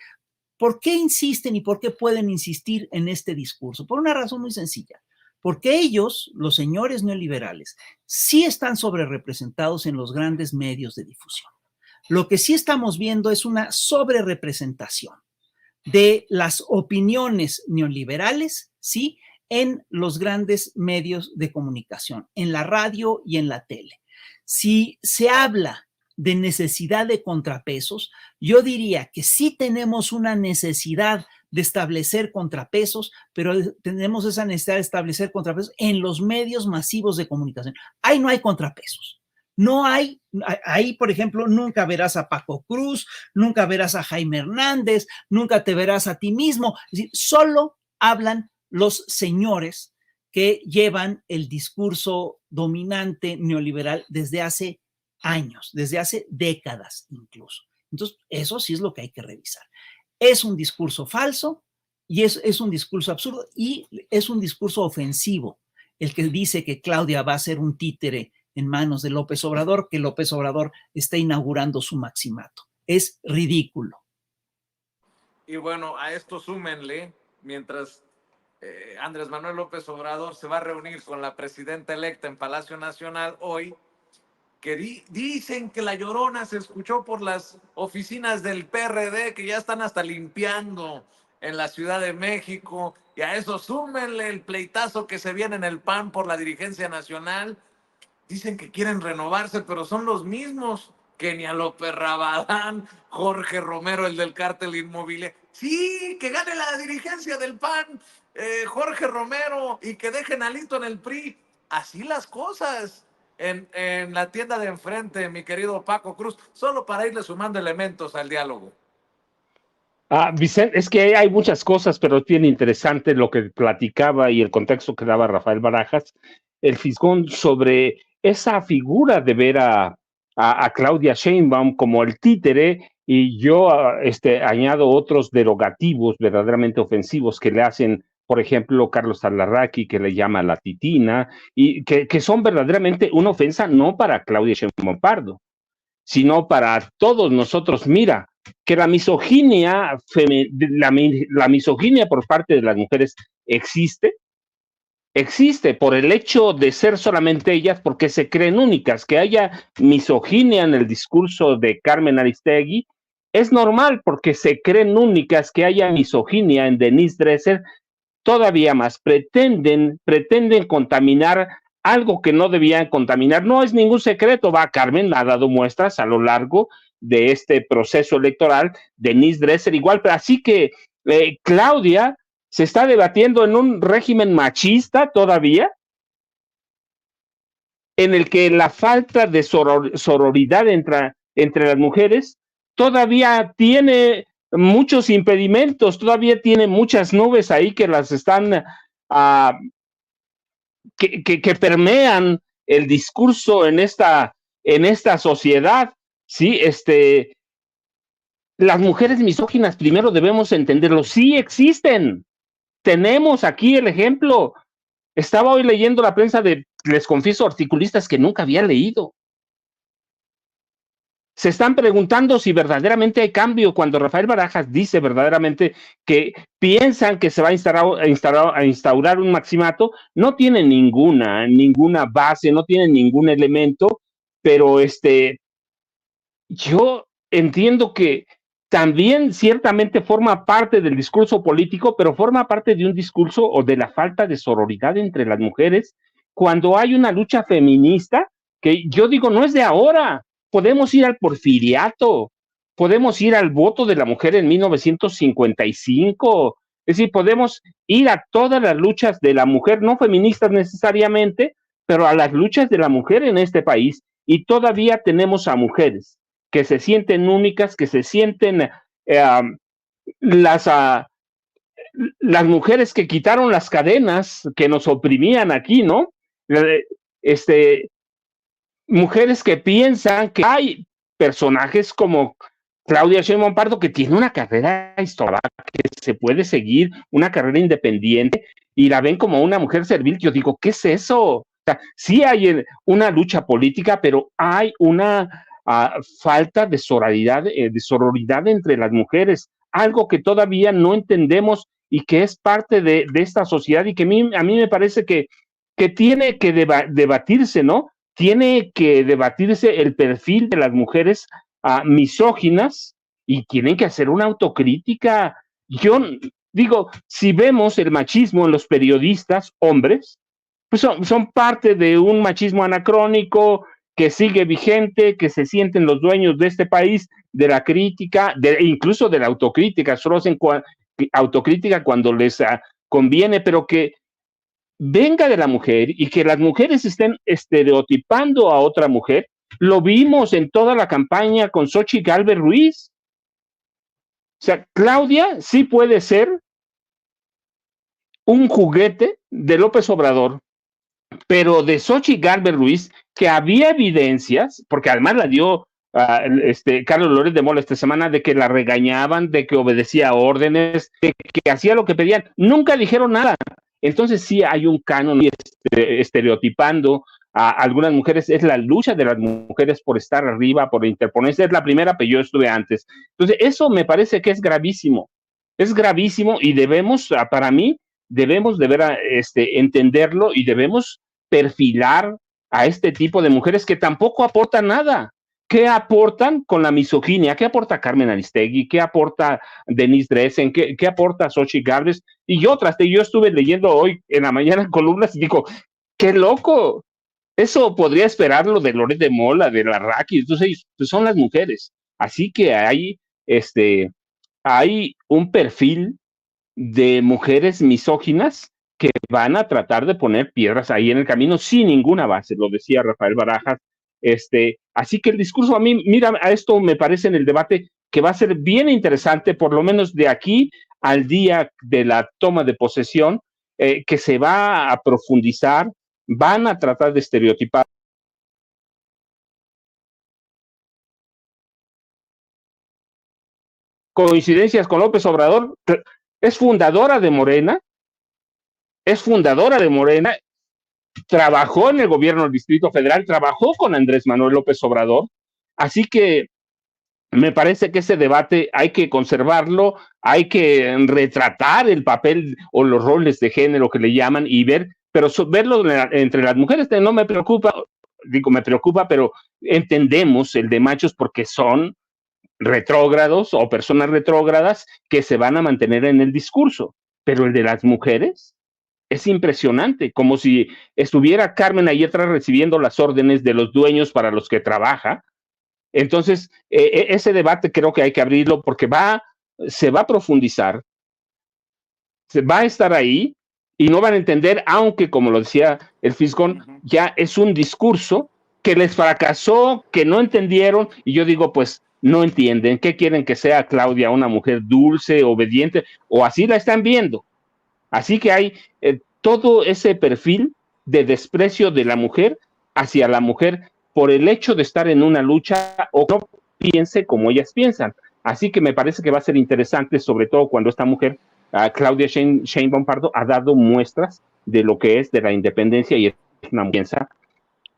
¿por qué insisten y por qué pueden insistir en este discurso? Por una razón muy sencilla. Porque ellos, los señores neoliberales, sí están sobrerepresentados en los grandes medios de difusión. Lo que sí estamos viendo es una sobrerepresentación de las opiniones neoliberales, ¿sí?, en los grandes medios de comunicación, en la radio y en la tele. Si se habla de necesidad de contrapesos, yo diría que sí tenemos una necesidad de establecer contrapesos, pero tenemos esa necesidad de establecer contrapesos en los medios masivos de comunicación. Ahí no hay contrapesos. No hay, ahí, por ejemplo, nunca verás a Paco Cruz, nunca verás a Jaime Hernández, nunca te verás a ti mismo. Es decir, solo hablan los señores que llevan el discurso dominante neoliberal desde hace años, desde hace décadas incluso. Entonces, eso sí es lo que hay que revisar. Es un discurso falso y es un discurso absurdo y es un discurso ofensivo. El que dice que Claudia va a ser un títere en manos de López Obrador, que López Obrador está inaugurando su maximato. Es ridículo. Y bueno, a esto súmenle, mientras Andrés Manuel López Obrador se va a reunir con la presidenta electa en Palacio Nacional hoy, que dicen que la Llorona se escuchó por las oficinas del PRD, que ya están hasta limpiando en la Ciudad de México, y a eso súmenle el pleitazo que se viene en el PAN por la dirigencia nacional. Dicen que quieren renovarse, pero son los mismos. Kenia López Rabadán, Jorge Romero, el del cártel inmobiliario. Sí, que gane la dirigencia del PAN, Jorge Romero, y que dejen a Lito en el PRI. Así las cosas en la tienda de enfrente, mi querido Paco Cruz, solo para irle sumando elementos al diálogo. Vicente, es que hay muchas cosas, pero es bien interesante lo que platicaba y el contexto que daba Rafael Barajas, el fisgón, sobre esa figura de ver a Claudia Sheinbaum como el títere, y yo añado otros derogativos verdaderamente ofensivos que le hacen, por ejemplo, Carlos Alarraqui, que le llama la titina, y que son verdaderamente una ofensa no para Claudia Sheinbaum Pardo, sino para todos nosotros. Mira, que la misoginia, la misoginia por parte de las mujeres existe por el hecho de ser solamente ellas, porque se creen únicas. Que haya misoginia en el discurso de Carmen Aristegui es normal, porque se creen únicas. Que haya misoginia en Denise Dresser, todavía más. Pretenden contaminar algo que no debían contaminar. No es ningún secreto, Carmen ha dado muestras a lo largo de este proceso electoral, Denise Dresser igual, pero así que Claudia se está debatiendo en un régimen machista todavía, en el que la falta de sororidad entre las mujeres todavía tiene muchos impedimentos, todavía tiene muchas nubes ahí que las están que permean el discurso en esta sociedad, ¿sí? Las mujeres misóginas, primero debemos entenderlo, sí existen. Tenemos aquí el ejemplo. Estaba hoy leyendo la prensa les confieso, articulistas que nunca había leído. Se están preguntando si verdaderamente hay cambio, cuando Rafael Barajas dice verdaderamente que piensan que se va a instaurar un maximato. No tiene ninguna base, no tiene ningún elemento, pero yo entiendo que también ciertamente forma parte del discurso político, pero forma parte de un discurso o de la falta de sororidad entre las mujeres, cuando hay una lucha feminista que yo digo no es de ahora. Podemos ir al porfiriato, podemos ir al voto de la mujer en 1955, es decir, podemos ir a todas las luchas de la mujer, no feministas necesariamente, pero a las luchas de la mujer en este país, y todavía tenemos a mujeres que se sienten únicas, que se sienten las mujeres que quitaron las cadenas que nos oprimían aquí, ¿no? Mujeres que piensan que hay personajes como Claudia Sheinbaum Pardo, que tiene una carrera histórica, que se puede seguir, una carrera independiente, y la ven como una mujer servil. Yo digo, ¿qué es eso? O sea, sí hay una lucha política, pero hay una falta de sororidad entre las mujeres, algo que todavía no entendemos y que es parte de esta sociedad y que a mí me parece que tiene que debatirse, ¿no? Tiene que debatirse el perfil de las mujeres misóginas y tienen que hacer una autocrítica. Yo digo, si vemos el machismo en los periodistas hombres, pues son parte de un machismo anacrónico que sigue vigente, que se sienten los dueños de este país, de la crítica, incluso de la autocrítica, solo hacen autocrítica cuando les conviene, pero que venga de la mujer y que las mujeres estén estereotipando a otra mujer. Lo vimos en toda la campaña con Xochitl Gálvez Ruiz. O sea, Claudia sí puede ser un juguete de López Obrador, pero de Xochitl Gálvez Ruiz, que había evidencias, porque además la dio Carlos Loret de Mola esta semana, de que la regañaban, de que obedecía órdenes, de que hacía lo que pedían. Nunca dijeron nada. Entonces sí hay un canon estereotipando a algunas mujeres. Es la lucha de las mujeres por estar arriba, por interponerse. Es la primera, pero yo estuve antes. Entonces eso me parece que es gravísimo. Es gravísimo y debemos, para mí, debemos de ver entenderlo y debemos perfilar a este tipo de mujeres que tampoco aportan nada. ¿Qué aportan con la misoginia? ¿Qué aporta Carmen Aristegui? ¿Qué aporta Denise Dresden? ¿Qué aporta Xochitl Gálvez? Y otras. Yo estuve leyendo hoy en la mañana columnas y digo, ¡qué loco! Eso podría esperarlo de Loret de Mola, de la Raki. Entonces, pues son las mujeres. Así que hay un perfil de mujeres misóginas que van a tratar de poner piedras ahí en el camino sin ninguna base, lo decía Rafael Barajas. Así que el discurso a mí, mira, a esto me parece en el debate que va a ser bien interesante, por lo menos de aquí al día de la toma de posesión, que se va a profundizar, van a tratar de estereotipar coincidencias con López Obrador. Es fundadora de Morena, trabajó en el gobierno del Distrito Federal, trabajó con Andrés Manuel López Obrador, así que me parece que ese debate hay que conservarlo, hay que retratar el papel o los roles de género que le llaman y ver, pero verlo entre las mujeres no me preocupa, me preocupa, pero entendemos el de machos porque son retrógrados o personas retrógradas que se van a mantener en el discurso, pero el de las mujeres es impresionante, como si estuviera Carmen ahí atrás recibiendo las órdenes de los dueños para los que trabaja. Entonces, ese debate creo que hay que abrirlo porque se va a profundizar, se va a estar ahí y no van a entender, aunque, como lo decía el Fisgón, ya es un discurso que les fracasó, que no entendieron, y yo digo, pues, no entienden. ¿Qué quieren que sea Claudia? ¿Una mujer dulce, obediente? ¿O así la están viendo? Así que hay todo ese perfil de desprecio de la mujer hacia la mujer por el hecho de estar en una lucha o no piense como ellas piensan. Así que me parece que va a ser interesante, sobre todo cuando esta mujer, Claudia Sheinbaum Pardo, ha dado muestras de lo que es de la independencia y es una mujer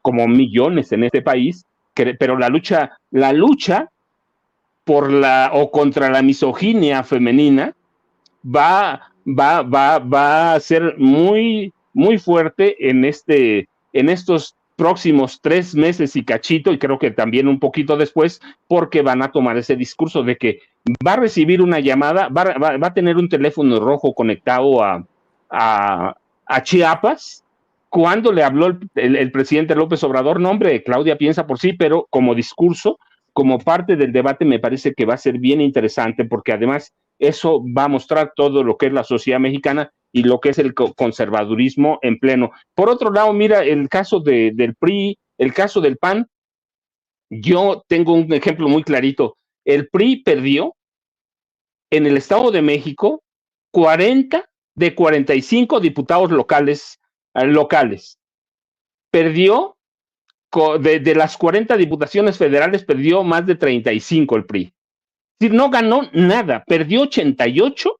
como millones en este país, pero la lucha por o contra la misoginia femenina va a ser muy, muy fuerte en estos próximos 3 meses y cachito, y creo que también un poquito después, porque van a tomar ese discurso de que va a recibir una llamada, va a tener un teléfono rojo conectado a Chiapas, cuando le habló el presidente López Obrador. No, hombre, Claudia piensa por sí, pero como discurso, como parte del debate, me parece que va a ser bien interesante, porque además eso va a mostrar todo lo que es la sociedad mexicana y lo que es el conservadurismo en pleno. Por otro lado, mira, el caso del PRI, el caso del PAN, yo tengo un ejemplo muy clarito. El PRI perdió en el Estado de México 40 de 45 diputados locales. Perdió, de las 40 diputaciones federales, perdió más de 35 el PRI. Es decir, no ganó nada, perdió 88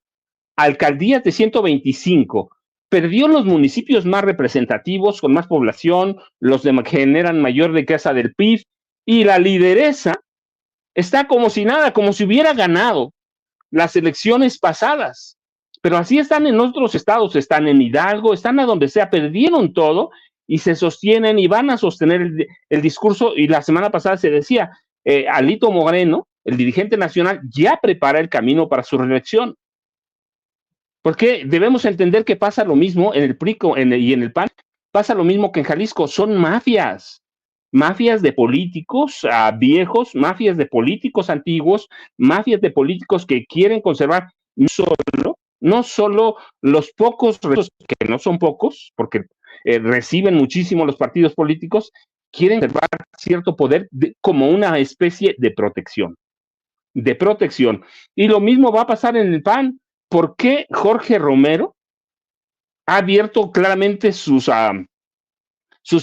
alcaldías de 125, perdió los municipios más representativos, con más población, los que generan mayor riqueza del PIB, y la lideresa está como si nada, como si hubiera ganado las elecciones pasadas. Pero así están en otros estados, están en Hidalgo, están a donde sea, perdieron todo y se sostienen y van a sostener el discurso. Y la semana pasada se decía, Alito Moreno, el dirigente nacional, ya prepara el camino para su reelección. Porque debemos entender que pasa lo mismo en el PRI y en el PAN, pasa lo mismo que en Jalisco, son mafias. Mafias de políticos viejos, mafias de políticos antiguos, mafias de políticos que quieren conservar no solo los pocos recursos, que no son pocos, porque reciben muchísimo los partidos políticos, quieren conservar cierto poder como una especie de protección. De protección. Y lo mismo va a pasar en el PAN. ¿Por qué Jorge Romero ha abierto claramente sus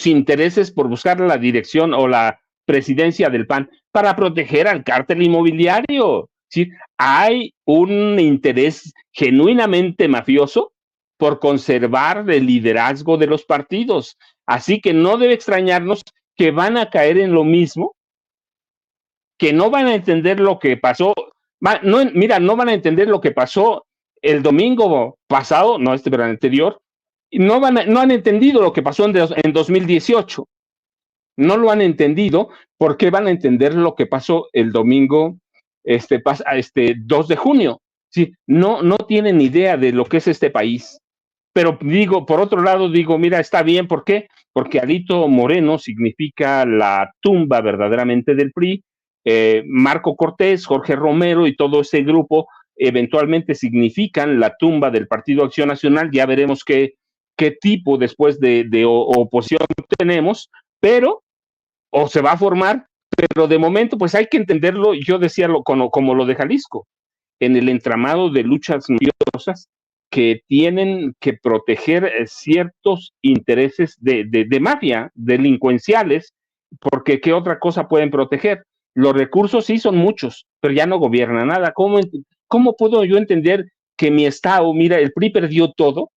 intereses por buscar la dirección o la presidencia del PAN? Para proteger al cártel inmobiliario. ¿Sí? Hay un interés genuinamente mafioso por conservar el liderazgo de los partidos. Así que no debe extrañarnos que van a caer en lo mismo, que no van a entender lo que pasó. No van a entender lo que pasó el domingo pasado, no pero el anterior, no han entendido lo que pasó en 2018. No lo han entendido, ¿por qué van a entender lo que pasó el domingo 2 de junio? Sí, no tienen idea de lo que es este país. Pero digo, por otro lado, digo, mira, está bien, ¿por qué? Porque Alito Moreno significa la tumba verdaderamente del PRI, Marco Cortés, Jorge Romero y todo ese grupo eventualmente significan la tumba del Partido Acción Nacional. Ya veremos qué tipo después de oposición tenemos, pero o se va a formar, pero de momento pues hay que entenderlo, yo decía como lo de Jalisco, en el entramado de luchas mafiosas que tienen que proteger ciertos intereses de mafia, delincuenciales, porque ¿qué otra cosa pueden proteger? Los recursos sí son muchos, pero ya no gobierna nada. ¿Cómo puedo yo entender que mi estado, mira, el PRI perdió todo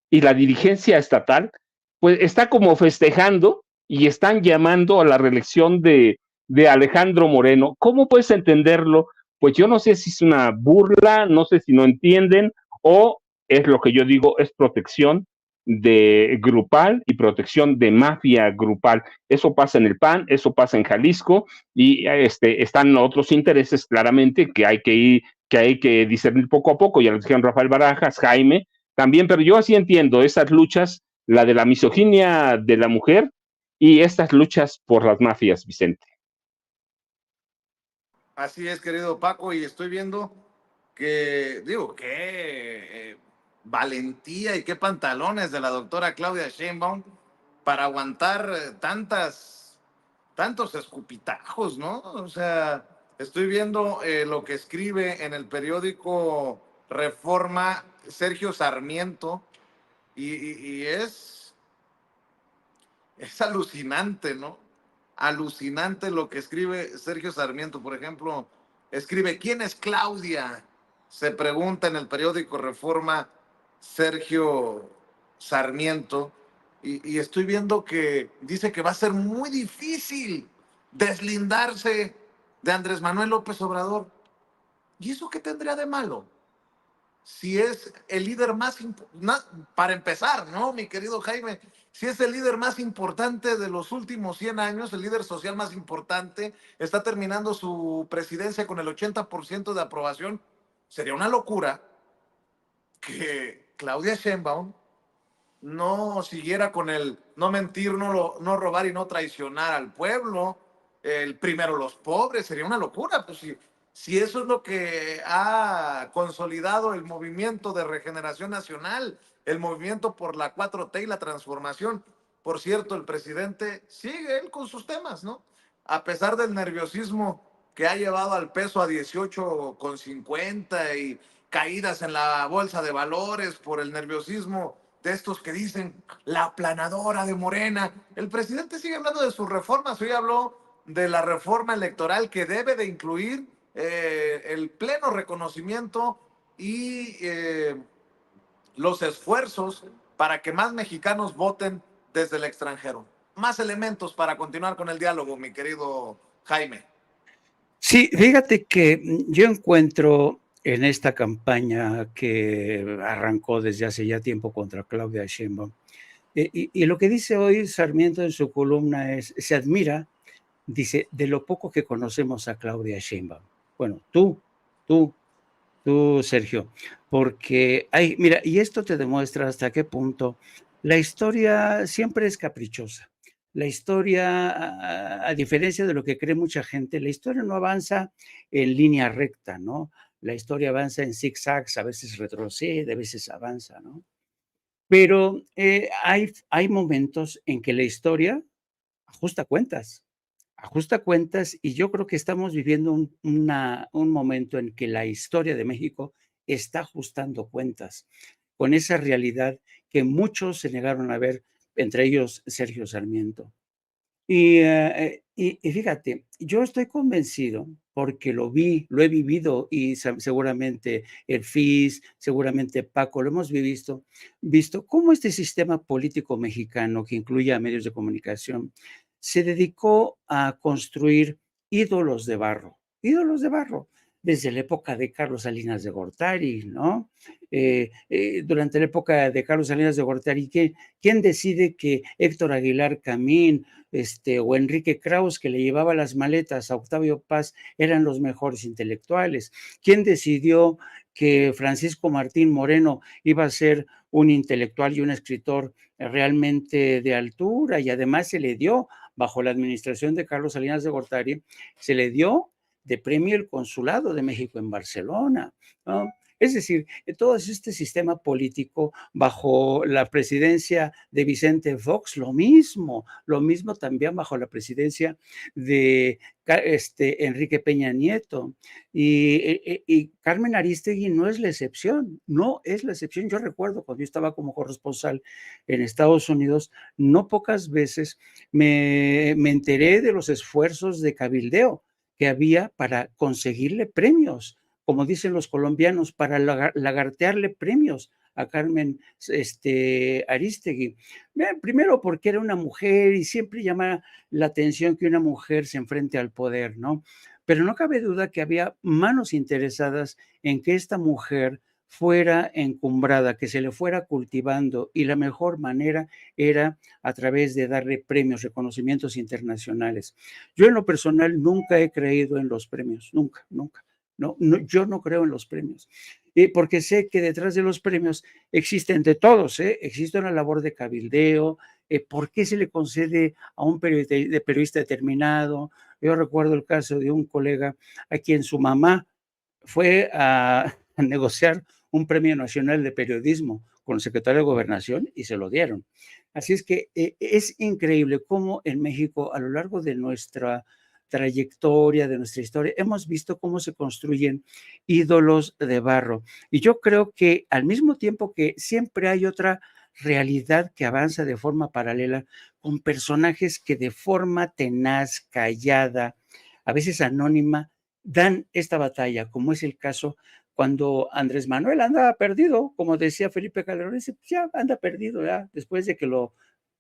y la dirigencia estatal, pues está como festejando y están llamando a la reelección de Alejandro Moreno? ¿Cómo puedes entenderlo? Pues yo no sé si es una burla, no sé si no entienden, o es lo que yo digo, es protección de grupal y protección de mafia grupal. Eso pasa en el PAN, eso pasa en Jalisco, y están otros intereses claramente que hay que discernir poco a poco. Ya lo dijeron Rafael Barajas, Jaime, también, pero yo así entiendo esas luchas, la de la misoginia de la mujer y estas luchas por las mafias, Vicente. Así es, querido Paco, y estoy viendo que, digo, qué valentía y qué pantalones de la doctora Claudia Sheinbaum para aguantar tantos escupitajos, ¿no? O sea, estoy viendo lo que escribe en el periódico Reforma Sergio Sarmiento y es alucinante, ¿no? Alucinante lo que escribe Sergio Sarmiento. Por ejemplo, escribe, ¿quién es Claudia? Se pregunta en el periódico Reforma Sergio Sarmiento. Y estoy viendo que dice que va a ser muy difícil deslindarse de Andrés Manuel López Obrador. ¿Y eso qué tendría de malo? Si es el líder para empezar, ¿no, mi querido Jaime? Si es el líder más importante de los últimos 100 años, el líder social más importante, está terminando su presidencia con el 80% de aprobación, sería una locura que Claudia Sheinbaum no siguiera con el no mentir, no robar y no traicionar al pueblo, el primero los pobres, sería una locura. Pues si eso es lo que ha consolidado el movimiento de regeneración nacional, el movimiento por la 4T y la transformación. Por cierto, el presidente sigue él con sus temas, ¿no? A pesar del nerviosismo que ha llevado al peso a 18,50 y caídas en la bolsa de valores por el nerviosismo de estos que dicen la aplanadora de Morena. El presidente sigue hablando de sus reformas. Hoy habló de la reforma electoral que debe de incluir el pleno reconocimiento y los esfuerzos para que más mexicanos voten desde el extranjero. Más elementos para continuar con el diálogo, mi querido Jaime. Sí, fíjate que yo encuentro en esta campaña que arrancó desde hace ya tiempo contra Claudia Sheinbaum, y lo que dice hoy Sarmiento en su columna es, se admira, dice, de lo poco que conocemos a Claudia Sheinbaum. Bueno, tú, Sergio, porque hay, mira, y esto te demuestra hasta qué punto la historia siempre es caprichosa. La historia, a diferencia de lo que cree mucha gente, la historia no avanza en línea recta, ¿no? La historia avanza en zigzags, a veces retrocede, a veces avanza, ¿no? Pero hay momentos en que la historia ajusta cuentas, y yo creo que estamos viviendo un momento en que la historia de México está ajustando cuentas con esa realidad que muchos se negaron a ver, entre ellos Sergio Sarmiento. Y fíjate, yo estoy convencido, porque lo vi, lo he vivido y seguramente el FIS, seguramente Paco, lo hemos visto cómo este sistema político mexicano, que incluye a medios de comunicación, se dedicó a construir ídolos de barro, desde la época de Carlos Salinas de Gortari, ¿no? Durante la época de Carlos Salinas de Gortari, ¿quién decide que Héctor Aguilar Camín, o Enrique Kraus, que le llevaba las maletas a Octavio Paz, eran los mejores intelectuales? ¿Quién decidió que Francisco Martín Moreno iba a ser un intelectual y un escritor realmente de altura? Y además se le dio, bajo la administración de Carlos Salinas de Gortari, se le dio de premio el Consulado de México en Barcelona, ¿no? Es decir, todo este sistema político bajo la presidencia de Vicente Fox, lo mismo también bajo la presidencia de Enrique Peña Nieto. Y Carmen Aristegui no es la excepción, no es la excepción. Yo recuerdo cuando yo estaba como corresponsal en Estados Unidos, no pocas veces me enteré de los esfuerzos de cabildeo que había para conseguirle premios, como dicen los colombianos, para lagartearle premios a Carmen Aristegui. Primero porque era una mujer y siempre llama la atención que una mujer se enfrente al poder, ¿no? Pero no cabe duda que había manos interesadas en que esta mujer fuera encumbrada, que se le fuera cultivando, y la mejor manera era a través de darle premios, reconocimientos internacionales. Yo en lo personal nunca he creído en los premios, nunca. No, yo no creo en los premios, porque sé que detrás de los premios existen de todos, existe una labor de cabildeo. ¿Por qué se le concede a un periodista determinado? Yo recuerdo el caso de un colega a quien su mamá fue a negociar un premio nacional de periodismo con el secretario de Gobernación y se lo dieron. Así es que es increíble cómo en México, a lo largo de nuestra trayectoria, de nuestra historia, hemos visto cómo se construyen ídolos de barro. Y yo creo que al mismo tiempo que siempre hay otra realidad que avanza de forma paralela, con personajes que de forma tenaz, callada, a veces anónima, dan esta batalla, como es el caso cuando Andrés Manuel andaba perdido, como decía Felipe Calderón, dice, pues ya anda perdido, ya, después de que lo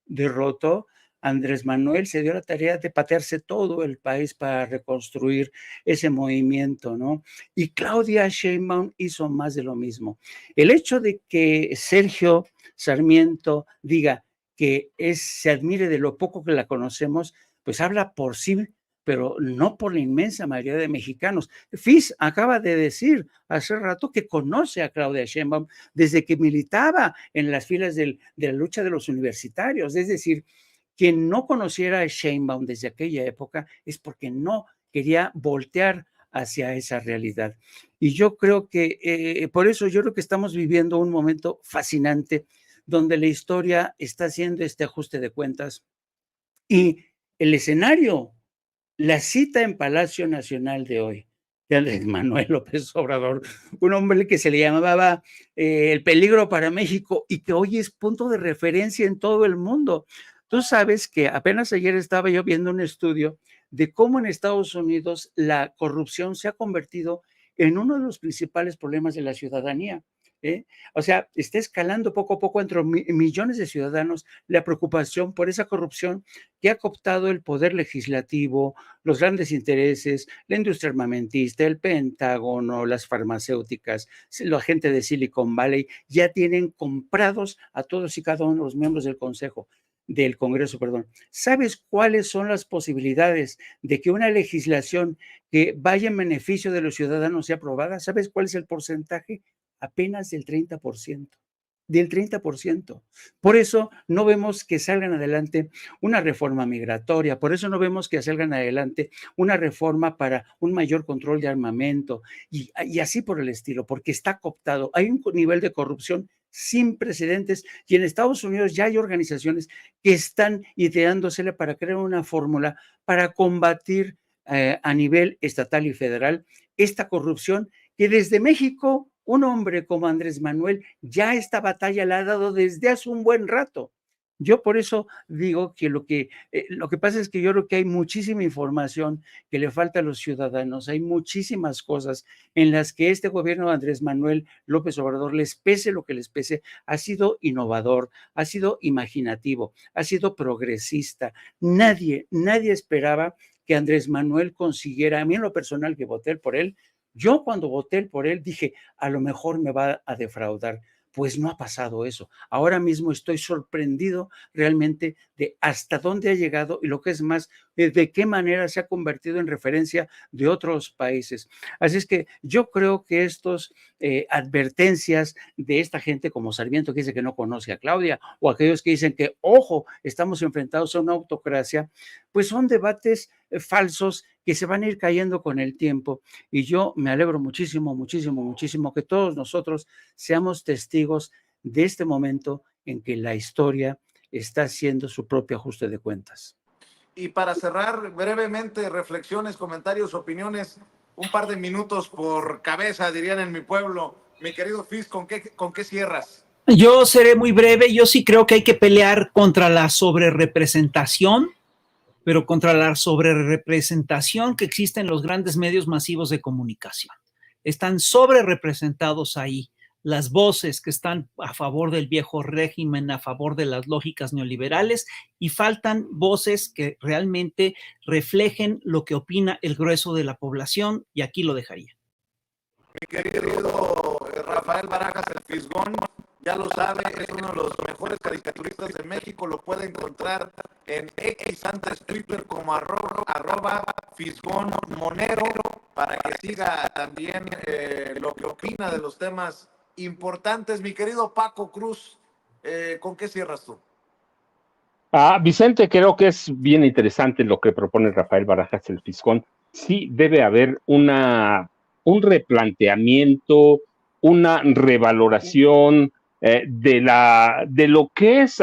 derrotó. Andrés Manuel se dio la tarea de patearse todo el país para reconstruir ese movimiento, ¿no? Y Claudia Sheinbaum hizo más de lo mismo. El hecho de que Sergio Sarmiento diga que se admire de lo poco que la conocemos, pues habla por sí, pero no por la inmensa mayoría de mexicanos. FIS acaba de decir hace rato que conoce a Claudia Sheinbaum desde que militaba en las filas de la lucha de los universitarios. Es decir, quien no conociera a Sheinbaum desde aquella época es porque no quería voltear hacia esa realidad. Y yo creo que, por eso yo creo que estamos viviendo un momento fascinante donde la historia está haciendo este ajuste de cuentas y el escenario, la cita en Palacio Nacional de hoy, de Andrés Manuel López Obrador, un hombre que se le llamaba el peligro para México y que hoy es punto de referencia en todo el mundo. Tú sabes que apenas ayer estaba yo viendo un estudio de cómo en Estados Unidos la corrupción se ha convertido en uno de los principales problemas de la ciudadanía. O sea, está escalando poco a poco entre millones de ciudadanos la preocupación por esa corrupción que ha cooptado el poder legislativo, los grandes intereses, la industria armamentista, el Pentágono, las farmacéuticas, la gente de Silicon Valley, ya tienen comprados a todos y cada uno de los miembros del Congreso, perdón. ¿Sabes cuáles son las posibilidades de que una legislación que vaya en beneficio de los ciudadanos sea aprobada? ¿Sabes cuál es el porcentaje? Apenas del 30%. Del 30%. Por eso no vemos que salgan adelante una reforma migratoria, por eso no vemos que salgan adelante una reforma para un mayor control de armamento y así por el estilo, porque está cooptado. Hay un nivel de corrupción sin precedentes y en Estados Unidos ya hay organizaciones que están ideándosele para crear una fórmula para combatir a nivel estatal y federal esta corrupción que desde México un hombre como Andrés Manuel ya esta batalla la ha dado desde hace un buen rato. Yo por eso digo que lo que pasa es que yo creo que hay muchísima información que le falta a los ciudadanos, hay muchísimas cosas en las que este gobierno de Andrés Manuel López Obrador, les pese lo que les pese, ha sido innovador, ha sido imaginativo, ha sido progresista. Nadie esperaba que Andrés Manuel consiguiera, a mí en lo personal que voté por él, yo cuando voté por él dije, a lo mejor me va a defraudar. Pues no ha pasado eso. Ahora mismo estoy sorprendido realmente de hasta dónde ha llegado y lo que es más, de qué manera se ha convertido en referencia de otros países. Así es que yo creo que estos advertencias de esta gente como Sarmiento que dice que no conoce a Claudia o aquellos que dicen que, ojo, estamos enfrentados a una autocracia, pues son debates falsos que se van a ir cayendo con el tiempo y yo me alegro muchísimo, muchísimo, muchísimo que todos nosotros seamos testigos de este momento en que la historia está haciendo su propio ajuste de cuentas. Y para cerrar brevemente, reflexiones, comentarios, opiniones, un par de minutos por cabeza, dirían en mi pueblo. Mi querido Fis, ¿con qué cierras? Yo seré muy breve. Yo sí creo que hay que pelear contra la sobrerepresentación, pero contra la sobrerepresentación que existe en los grandes medios masivos de comunicación. Están sobrerepresentados ahí las voces que están a favor del viejo régimen, a favor de las lógicas neoliberales, y faltan voces que realmente reflejen lo que opina el grueso de la población, y aquí lo dejaría. Mi querido Rafael Barajas, el Fisgón, ya lo sabe, es uno de los mejores caricaturistas de México, lo puede encontrar en X, antes Twitter, como arroba Fisgón Monero, para que siga también lo que opina de los temas importantes. Mi querido Paco Cruz, ¿con qué cierras tú? Vicente, creo que es bien interesante lo que propone Rafael Barajas, el Fisgón. Sí debe haber un replanteamiento, una revaloración de lo que es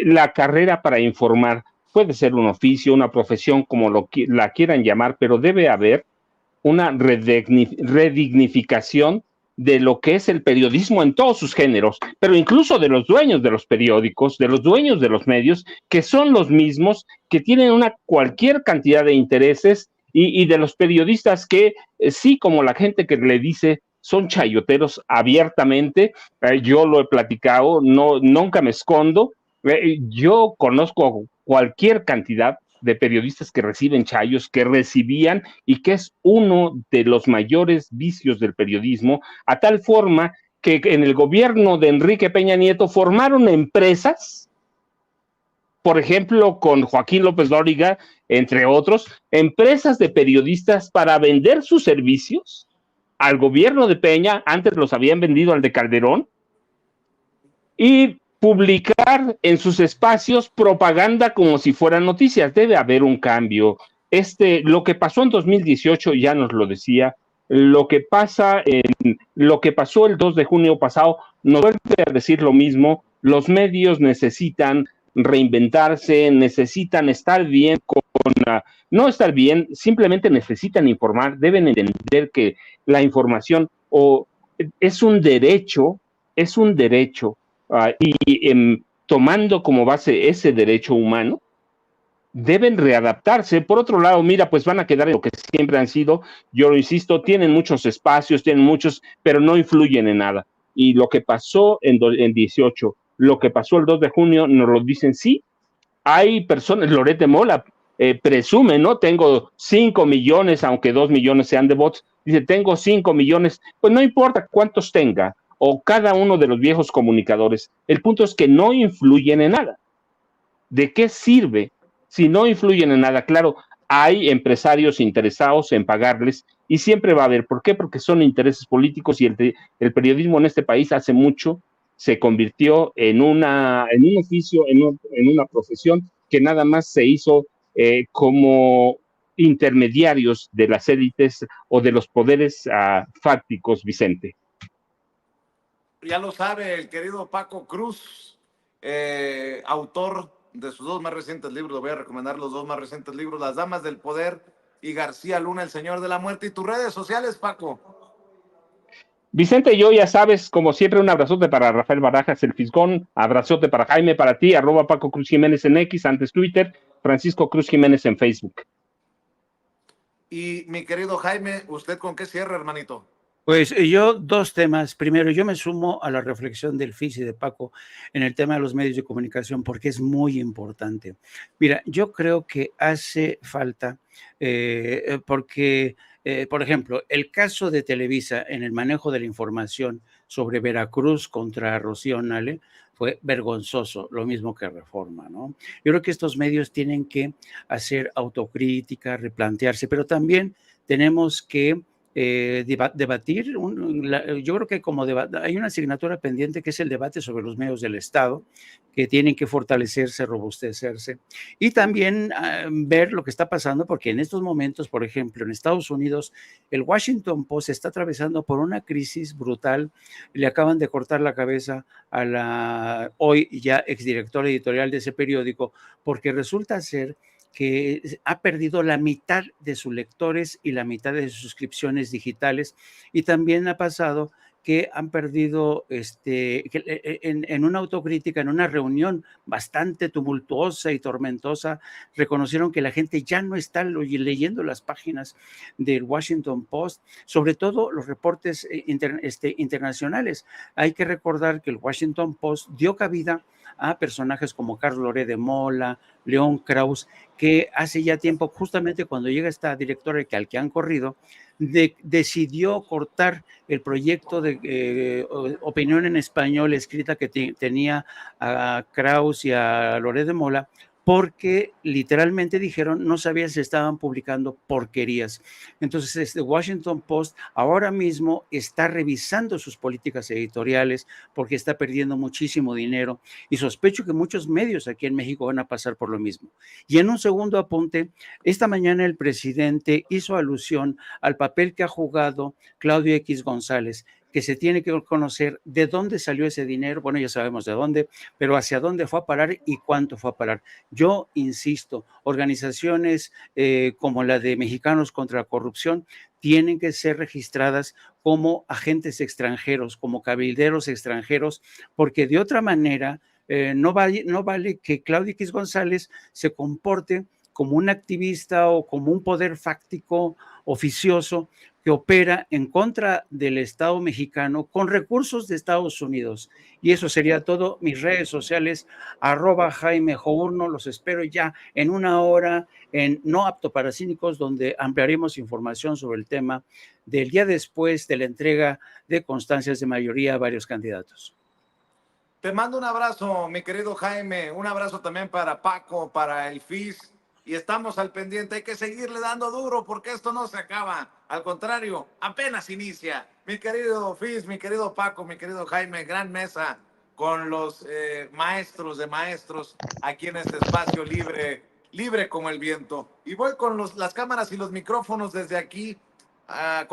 la carrera para informar. Puede ser un oficio, una profesión, como la quieran llamar, pero debe haber una redignificación de lo que es el periodismo en todos sus géneros, pero incluso de los dueños de los periódicos, de los dueños de los medios, que son los mismos, que tienen cualquier cantidad de intereses, y de los periodistas que sí, como la gente que le dice, son chayoteros abiertamente. Yo lo he platicado, nunca me escondo. Yo conozco cualquier cantidad de periodistas que reciben chayos, que recibían, y que es uno de los mayores vicios del periodismo, a tal forma que en el gobierno de Enrique Peña Nieto formaron empresas, por ejemplo, con Joaquín López Dóriga, entre otros, empresas de periodistas para vender sus servicios al gobierno de Peña. Antes los habían vendido al de Calderón, y publicar en sus espacios propaganda como si fueran noticias. Debe haber un cambio. Lo que pasó en 2018 ya nos lo decía. Lo que pasó el 2 de junio pasado nos vuelve a decir lo mismo. Los medios necesitan reinventarse, necesitan estar bien no estar bien, simplemente necesitan informar. Deben entender que la información es un derecho, y tomando como base ese derecho humano, deben readaptarse. Por otro lado, mira, pues van a quedar en lo que siempre han sido, yo lo insisto, tienen muchos espacios, tienen muchos, pero no influyen en nada. Y lo que pasó en 18, lo que pasó el 2 de junio, nos lo dicen, sí, hay personas, Loret de Mola presume, ¿no? Tengo 5 millones, aunque 2 millones sean de bots, dice, tengo 5 millones, pues no importa cuántos tenga, o cada uno de los viejos comunicadores, el punto es que no influyen en nada. ¿De qué sirve si no influyen en nada? Claro, hay empresarios interesados en pagarles y siempre va a haber. ¿Por qué? Porque son intereses políticos y el periodismo en este país hace mucho se convirtió en un oficio, en una profesión que nada más se hizo como intermediarios de las élites o de los poderes fácticos, Vicente. Ya lo sabe el querido Paco Cruz, autor de sus dos más recientes libros. Le voy a recomendar los dos más recientes libros, Las Damas del Poder y García Luna, El Señor de la Muerte. ¿Y tus redes sociales, Paco? Vicente, yo ya sabes, como siempre, un abrazote para Rafael Barajas, el Fisgón, abrazote para Jaime, para ti, @ Paco Cruz Jiménez en X, antes Twitter, Francisco Cruz Jiménez en Facebook. Y mi querido Jaime, ¿usted con qué cierra, hermanito? Pues yo dos temas. Primero, yo me sumo a la reflexión del FIS y de Paco en el tema de los medios de comunicación porque es muy importante. Mira, yo creo que hace falta, porque, por ejemplo, el caso de Televisa en el manejo de la información sobre Veracruz contra Rocío Nale fue vergonzoso, lo mismo que Reforma, ¿no? Yo creo que estos medios tienen que hacer autocrítica, replantearse, pero también tenemos que debatir, yo creo que hay una asignatura pendiente que es el debate sobre los medios del Estado, que tienen que fortalecerse, robustecerse, y también ver lo que está pasando, porque en estos momentos, por ejemplo, en Estados Unidos, el Washington Post está atravesando por una crisis brutal. Le acaban de cortar la cabeza a la hoy ya exdirectora editorial de ese periódico, porque resulta ser que ha perdido la mitad de sus lectores y la mitad de sus suscripciones digitales, y también ha pasado que han perdido en una autocrítica, en una reunión bastante tumultuosa y tormentosa, reconocieron que la gente ya no está leyendo las páginas del Washington Post, sobre todo los reportes internacionales. Hay que recordar que el Washington Post dio cabida a personajes como Carlos Loret de Mola, León Krauss, que hace ya tiempo, justamente cuando llega esta directora al que han corrido, decidió cortar el proyecto de opinión en español escrita que tenía a Krauss y a Loret de Mola, porque literalmente dijeron no sabían si estaban publicando porquerías. Entonces, Washington Post ahora mismo está revisando sus políticas editoriales porque está perdiendo muchísimo dinero, y sospecho que muchos medios aquí en México van a pasar por lo mismo. Y en un segundo apunte, esta mañana el presidente hizo alusión al papel que ha jugado Claudio X González, que se tiene que conocer de dónde salió ese dinero. Bueno, ya sabemos de dónde, pero hacia dónde fue a parar y cuánto fue a parar. Yo insisto, organizaciones como la de Mexicanos contra la Corrupción tienen que ser registradas como agentes extranjeros, como cabilderos extranjeros, porque de otra manera no vale que Claudio X González se comporte como un activista o como un poder fáctico oficioso que opera en contra del Estado mexicano con recursos de Estados Unidos. Y eso sería todo. Mis redes sociales, @Jaime Journo, los espero ya en una hora en No Apto para Cínicos, donde ampliaremos información sobre el tema del día después de la entrega de constancias de mayoría a varios candidatos. Te mando un abrazo, mi querido Jaime, un abrazo también para Paco, para el FIS, y estamos al pendiente. Hay que seguirle dando duro porque esto no se acaba, al contrario, apenas inicia. Mi querido FIS, mi querido Paco, mi querido Jaime, gran mesa con los maestros de maestros aquí en este espacio libre como el viento. Y voy con las cámaras y los micrófonos desde aquí con